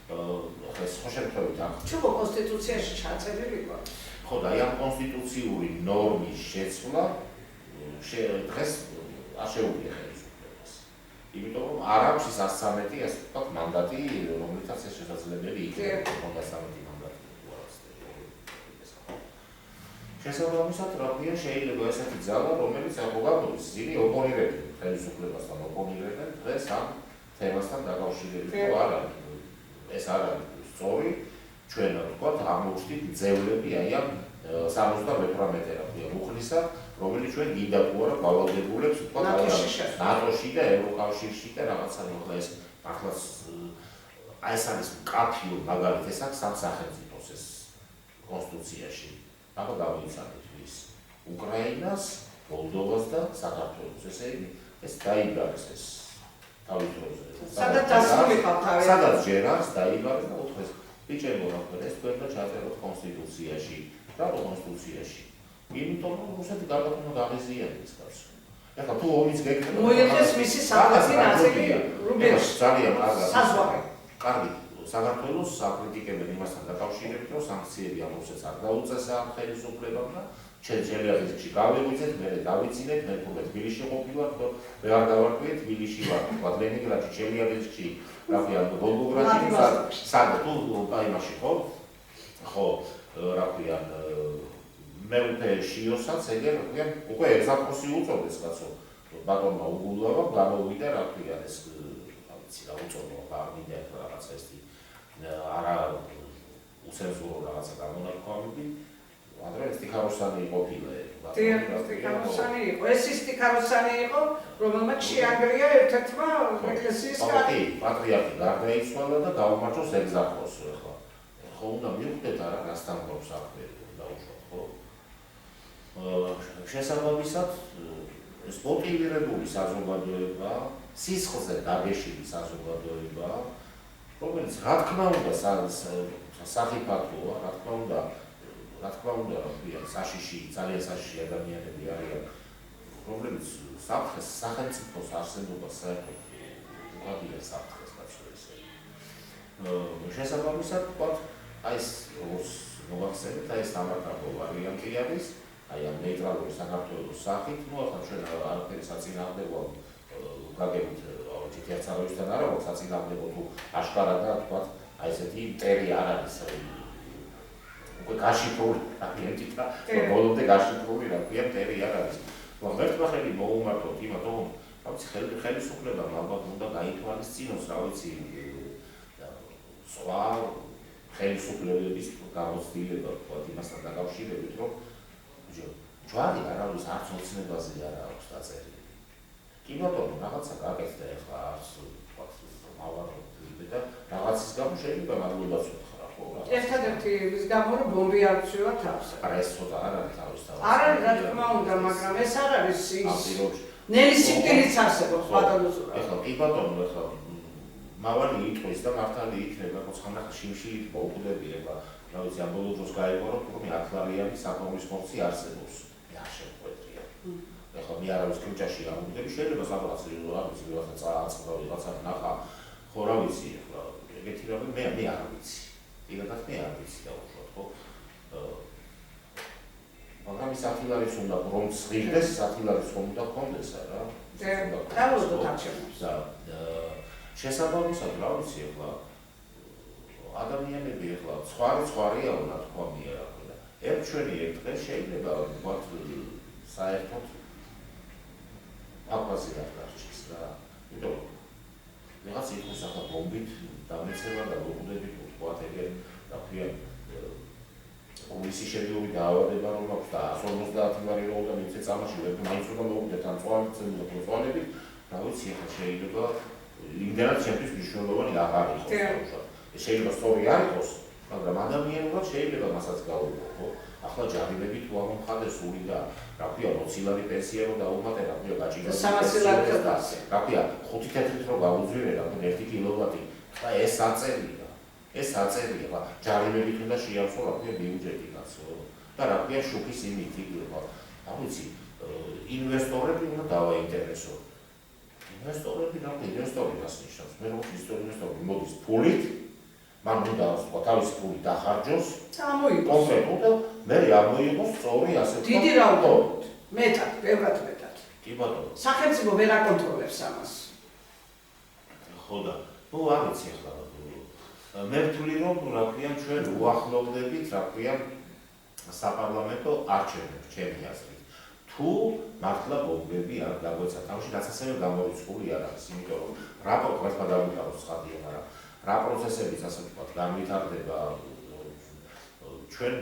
ეს ხო შემთხვევით ახლა. ჩუბო კონსტიტუციაში ჩაწერილი იყო. ხო და ამ კონსტიტუციური ნორმის შეცვლა დღეს არ შეუძლია ხელისუფლებას. იმიტომ რომ არ აქვს ის 113 ასე ვთქვათ მანდატი, რომლითაც ეს შესაძლებელი იქნება 113 მანდატი შესაბამისად, რა ქვია, შეიძლება ესეთი ძალა, რომელიც აღმოგვდის ისინი ოპონირებენ ხელისუფლებასთან, ოპონირებენ დღეს ამ თემასთან დაკავშირებით. ხო არა, ეს არ არის სწორი, ჩვენ ვთქვათ, აღმოჩნდით ძევლები აი ამ 78 რა ქვია მუხლისა, რომელიც ჩვენ გინდა თუ არა გავალდებულებს ვთქვათ ნატოში და ევროკავშირში და რაღაცა მოხდა ეს ახლაც აი ეს არის კაფიო მაგალითად ეს აქვს სამ სახელმწიფოს ეს კონსტიტუციაში. აბა გავიცანეთ ის უკრაინას, მოლდოვას და საქართველოს. ესე იგი ეს დაიბარეს ეს თავის დროზე. სადაც დასრულიყავ თავი. სადაც ჯერ არის დაიბარეს და უთხრეს ბიჭებო რა ქვია ეს თქვენ და ჩაწეროთ კონსტიტუციაში. რატო კონსტიტუციაში? იმიტომ რომ რუსეთი გარდაქმნა გაღიზიანებს კაცს. ეხლა თუ ომის გეკრება მოიხდეს მისი საფრთხე ნაწილი რუბეში. ძალიან კარგად. საზღვარი. კარგი. საქართველოს საკრიტიკებენ იმასთან დაკავშირებით, რომ სანქციები ამ რუსეთს არ დაუწესა ამ ხელისუფლებამ და ჩელიაბინსკში გავიღვიძეთ, მე დავიცინეთ, მე თუნდაც თბილისში ყოფილვარ, მე არ დავარკვიე თბილისში ვარ, თქვა ლენინგრადში, ჩელიაბინსკში, რა ქვია, ვოლგოგრადში, სად თუ იმაში ხო? ხო, რა ქვია, მეუფე შიოსაც ეგერ, რა ქვია, უკვე ეგზარქოსი უწოდეს კაცო. ბატონმა უგულავამ გამოვიდა, რა ქვია, ეს ვიცი რა უწოდო, არ მინდა რაღაცა ეს არა უცენზურო რაღაცა გამონაკვამები. ადრე სტიქაროსანი ყოფილა. სტიქაროსანი იყო. ეს ის სტიქაროსანი იყო, რომელმაც შეანგრია ერთ-ერთმა ეკლესიის კარი. პატრიარქი გარდაიცვალა და გაუმარჯოს ეგზარქოსს ახლა. ხო უნდა მივხვდეთ არა რასთან გვაქვს საქმე დაუშვათ, ხო? შესაბამისად ეს მოტივირებული საზოგადოება, სისხლზე დაგეშილი საზოგადოება, რომელიც რა თქმა უნდა სახიფათოა, რა თქმა უნდა, რა ქვია, საშიში, ძალიან საშიში ადამიანები არიან, რომლებიც სახელმწიფოს არსებობას საერთოდ უღადიან საფრთხეს კაცო ესე. შესაბამისად, ვთქვათ, აი ეს როგორც მოგახსენეთ, აი ეს დამარხებულ ვარიანტი არის, აი ამ ნეიტრალური საქართველოს სახით, ნუ ახლა ჩვენ არაფერი საწინააღმდეგო გაგებით ჯითიაცაროისთან არა, რომ საწინააღმდეგო თუ აშკარად და ვთქვათ, აი ესეთი მტერი არ არის უკვე გაშიფრული აგენტი და ბოლომდე გაშიფრული რა ქვია მტერი არ არის. ღმერთმა ხელი მოუმართოთ იმათო, რა ვიცი, ხელისუფლებამ ალბათ უნდა გაითვალისწინოს, რა ვიცი, სხვა ხელისუფლებების გამოცდილება ვთქვათ იმასთან დაკავშირებით, რომ ჯვარი არ არის არც ოცნებაზე არ აქვს დაწერილი. კი ბატონო, რაღაცა გაკეთდა ახლა არც ვთქვათ მავარდი და რაღაცის გამო შეიძლება მადლობას ვუთხრა ხო რა. ერთადერთი ის გამო რომ ბომბი არ ვშევა თავს. არა ეს ცოტა არ არის თავის. არ არის რა თქმა უნდა, მაგრამ ეს არ არის ის ნელი სიკვდილიც არსებობს ბატონო ზურა. ახლა კი ბატონო, ახლა მავალი იტყვის და მართალი იქნება, ხო ხანახა შიმშილით მოუკვდები ახლა, რა ვიცი, ამ ბოლო დროს გაიგო რომ თურმე 10 საკომის ფონდი არსებობს. მე არ შევყვეტრია. ახლა მე არავის კრუჭაში ამოვიდები, შეიძლება სადღაც რა ვიცი, რაღაცა წააწყდა, რაღაცა ნახა, ხო რა ვიცი, ახლა ეგეთი რამე მე არ ვიცი. იგივე მე არ ვიცი და უშუალოდ ხო. მაგრამ ის ათილარის უნდა რომ წღირდეს, ათილარის უნდა კონდეს რა. დავუძოთ არჩევნებს. და შესაბამისად რა ვიცი ახლა ადამიანები ახლა სხვარია უნდა თქვა მე რა ქვია. ერთ ჩვენი ერთ დღეს შეიძლება ვთქვათ საერთოდ აფასი დარჩეს რა. იმიტომ რაღაც იყოს ახლა ბომბით დამეცემა და მოგვდებით ვთქვათ ეგერ რა ქვია კომისიის შედეგი დაავადება რომ აქვს და 150 ვარი რო და მიწე წამაში ვერ მაინც უნდა მოგვდეთ ან წვალებით რა ვიცი ახლა შეიძლება იმდენად ჩემთვის მნიშვნელოვანი აღარ იყოს. შეიძლება სწორი არ იყოს, მაგრამ ადამიანურად შეიძლება მასაც გავიგო, ხო? ახლა ჯარიმები თუ არ მომხადდეს სული და რა ქვია, 20 ლარი პენსია რომ დაუმატე, რა ქვია, გაჭირდა. 300 ლარი და რა ქვია, 5 თეთრით რომ გაუძვირე, რა ქვია, 1 კილოვატი. და ეს აწერია. ეს აწერია, ჯარიმებით უნდა შეავსო რა ქვია ბიუჯეტი კაცო. და რა ქვია შუქის იმითი, რა ვიცი, ინვესტორები უნდა დავაინტერესო. ინვესტორები რა ქვია, ინვესტორი რას ნიშნავს? მე რო ინვესტორი მოდის ფულით, მან უნდა სხვა თავისი ფული დახარჯოს, კონკრეტულად და მე ამოიღოს სწორი ასე ვთქვათ. დიდი რაოდენობით, მეტად, ბევრად მეტად. კი ბატონო. სახელმწიფო ვერ აკონტროლებს ამას. ხო და, ნუ არ ვიცი ახლა. მე ვთვლი რომ რა ქვია ჩვენ უახლოვდებით რა ქვია საპარლამენტო არჩევნებს ჩემი აზრით. თუ მართლა ბომბები არ დაგვეცა თავში, რაც ასევე გამორიცხული არ არის, იმიტომ რომ რაპორტი ერთმა დავიტანოს ცხადია, მაგრამ რა პროცესებიც ასე ვთქვათ განვითარდება ჩვენ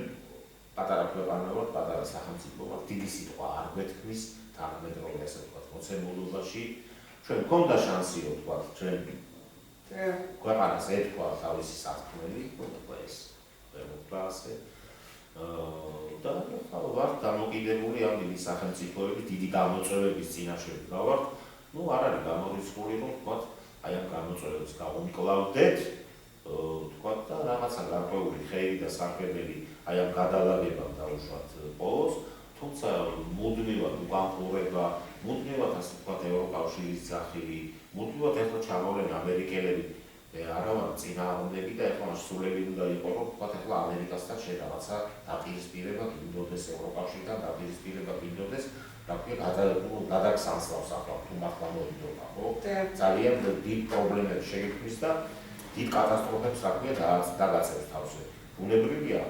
პატარა ქვეყანა ვართ, პატარა სახელმწიფო ვართ, დიდი სიტყვა არ გვეთქმის თანამედროვე ასე ვთქვათ მოცემულობაში. ჩვენ გქონდა შანსი ვთქვათ ჩვენ ქვეყანას ეთქვა თავისი სათქმელი, ეს ვერა ასე და ვართ დამოკიდებული ამ დიდი სახელმწიფოების დიდი გამოწვევების წინაშე ვართ. ნუ არ არის გამორიცხული რომ ვთქვათ აი ამ გამოწვევებს გავუმკლავდეთ, ვთქვათ და რაღაცა გარკვეული ხეივი და სარგებელი აი ამ გადალაგებამ დაუშვათ პოლოს, თუმცა მუდმივად უგანხურება, მუდმივად ასე ვთქვათ ევროკავშირის ძახილი, მუდმივად ეხლა ჩამოვლენ ამერიკელები, არა ვარ წინააღმდეგი და ეხლა სულები უნდა იყო რომ ვთქვათ ეხლა ამერიკასთან რაღაცა დაპირისპირება გინდოდეს ევროკავშირთან დაპირისპირება გინდოდეს რა ქვია გადაგსანსლავს ახლა თუ მართლა მოიწონა ხო ძალიან დიდ პრობლემებს შეგვიქმნის და დიდ კატასტროფებს რა ქვია დაგაცევს თავზე ბუნებრივია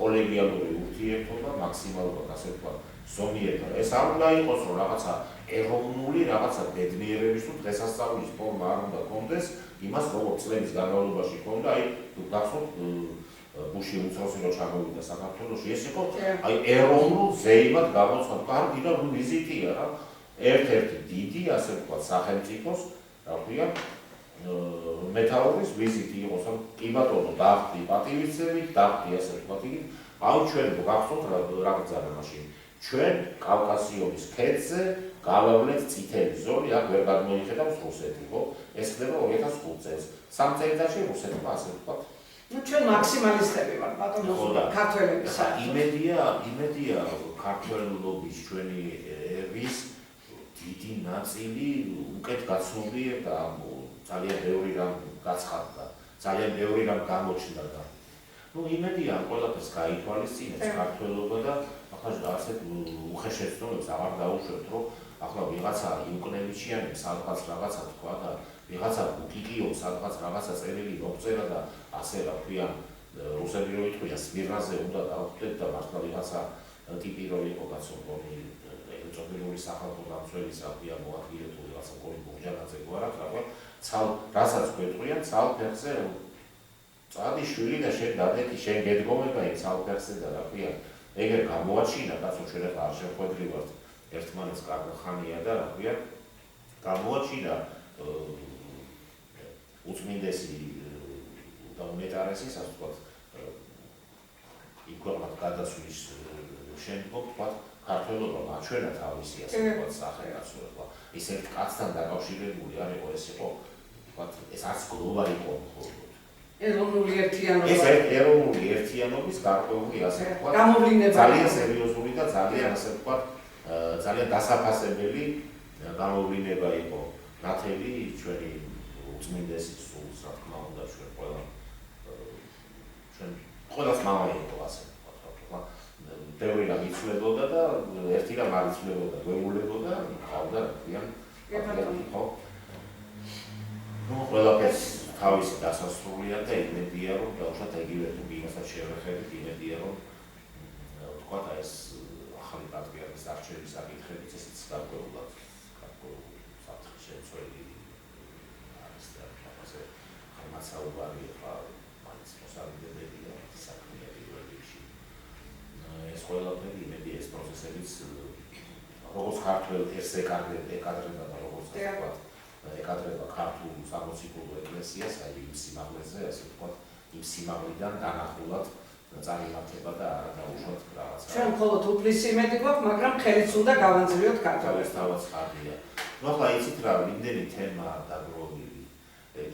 კოლეგიალური ურთიერთობა მაქსიმალურად ასე ვთქვათ ზომიერად ეს არ უნდა იყოს რომ რაღაცა ეროვნული რაღაცა ბედნიერების თუ დღესასწაულის ფორმა არ უნდა კონდეს იმას როგორც წლების განმავლობაში ქონდა, აი გახსოვთ ბუში უმცროსი რო ჩამოვიდა საქართველოში, ეს იყო აი ეროვნულ ზეიმად გამოცხადდა, კარგი და ვიზიტია რა. ერთ-ერთი დიდი, ასე ვთქვათ, სახელმწიფოს, რა ქვია, მეთაურის ვიზიტი იყო, კი ბატონო, დახტი პატივისცემი, დახტი ასე ვთქვათ, იგი აი ჩვენ გახსოვთ რა გძანა მაშინ. ჩვენ კავკასიონის ქედზე გავავლეთ წითელი ზოლი, აქ ვერ გადმოიხედავს რუსეთი, ხო? ეს ხდება 2005 წელს. 3 წელიწადში რუსეთმა ასე ვთქვათ. ნუ ჩვენ მაქსიმალისტები ვართ, ბატონო, ქართველები. იმედია ქართველობის ჩვენი ერის დიდი ნაწილი უკეთ გაცნობია და ძალიან ბევრი რამ გაცხადდა, ძალიან ბევრი რამ გამოჩნდა და ნუ იმედია ამ ყველაფერს გაითვალისწინებს ქართველობა და ახლა ასეთ უხეშეცდომებს აღარ დაუშვებთ, რომ ახლა ვიღაცა იუკნევიჩიანი სადღაც რაღაცა თქვა და ვიღაცა ბუკიკიო სადღაც რაღაცა წერილი მოგწერა და ასე რა ქვია რუსები რო იტყვია სმირნაზე უნდა დავხვდეთ და მართლა ვიღაცა ტიპი რო იყო კაცობრონი ეწოდებული სახალხო დამცველის რა ქვია მოადგილე თუ ვიღაცა კოლი ბურჯანაძე გვარად რა ქვია ცალ რასაც გვეტყვიან ცალ ფეხზე წადი შვილი და შენ დადეთი შენ გედგომება იმ ცალ ფეხზე და რა ქვია ეგერ გამოაჩინა კაცო ჩვენ ახლა არ შეხვედრივართ ერთმანეთს ხანია და რა ქვია გამოაჩინა უწმინდესი და უმეტარესი ასე ვთქვათ იმ ქვეყნად გადასვლის შემდგომ ვთქვათ ქართველობა მაჩვენა თავისი ასე ვთქვათ სახელმწიფო ის ერთ კაცთან დაკავშირებული არ იყო ეს იყო ვთქვათ ეს არც გლოვა იყო ეროვნული ერთიანობა ეს ეროვნული ერთიანობის გარკვეული ასე ვთქვათ გამოვლინება ძალიან სერიოზული და ძალიან ასე ვთქვათ ძალიან დასაფასებელი გამოვლინება იყო ნათელი ჩვენი უწმინდესი სულს რა თქმა უნდა ჩვენ ყველას მამა იყო ასე ვთქვათ ბევრი რამ იცვლებოდა და ერთი რამ არ იცვლებოდა გვეულებოდა ყავდა რიან ხო ნუ ყველაფერს თავისი დასასრულია და იმედია რომ დაუშვათ ეგივე თუ გინასაც შევეხებით იმედია რომ ვთქვათ ეს ახალი პატრიარქის არჩევის საკითხებიც ესეც გარკვეულად საფრთხის შემცველი არის და ასე ხმასაუბარი ხა მაინც მოსალიდებელია საქმეა პირველ რიგში ეს ყველაფერი იმედია ეს პროცესებიც როგორც ქართულ ეს ეკადრება და როგორც ვთქვათ ეკადრება ქართულ სამოციქულო ეკლესიას აი იმ სიმაღლეზე ასე ვთქვათ იმ სიმაღლიდან განახულად წარიმართება და არა დაუშვათ რაღაცა. ჩვენ მხოლოდ უფლის იმედი გვაქვს, მაგრამ ხელიც უნდა გავანძლიოთ ქართველებს. თავად ხარია. ნუ ახლა იცით რა, იმდენი თემა დაგროვილი,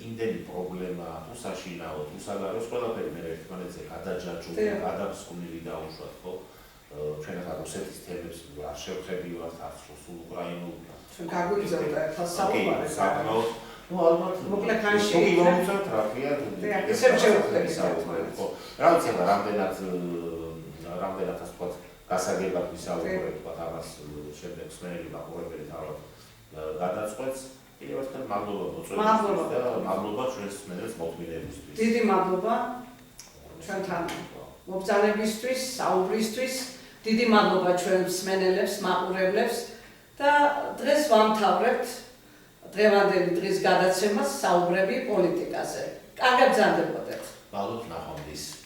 იმდენი იმდენი პრობლემა, თუ საშინაო, თუ საგარეო, ყველაფერი მე ერთმანეთზე გადაჯაჭვული, გადამსხვნილი დაუშვათ, ხო? ჩვენ ახლა რუსეთის თემებს არ შევხედივართ, არც რუსულ, უკრაინულ. ჩვენ გაგვიგზავნა ერთად საუბარი. საკმაოდ, ну ალბათ, მოკლედ ხანში თუ მოგწევთ რა ქვია, ისევ შევხვდებით საუბარი. ხო, რა ვიცი, რამდენად ასე ვთქვათ, გასაგებად ვისაუბრებთ, ვთქვათ, ამას შემდეგ მსმენელი მაყურებელი თავად გადაწყვეტს. კიდევ ერთხელ მადლობა მოწვევისთვის და მადლობა ჩვენს მსმენელს მოწვევისთვის. დიდი მადლობა ჩვენთან მობრძანებისთვის, საუბრისთვის. დიდი მადლობა ჩვენ მსმენელებს, მაყურებლებს და დღეს ვამთავრებთ დღევანდელი დღის გადაცემას საუბრები პოლიტიკაზე. კარგად გრძანდებოდეთ. მადლობთ ნახვამდის.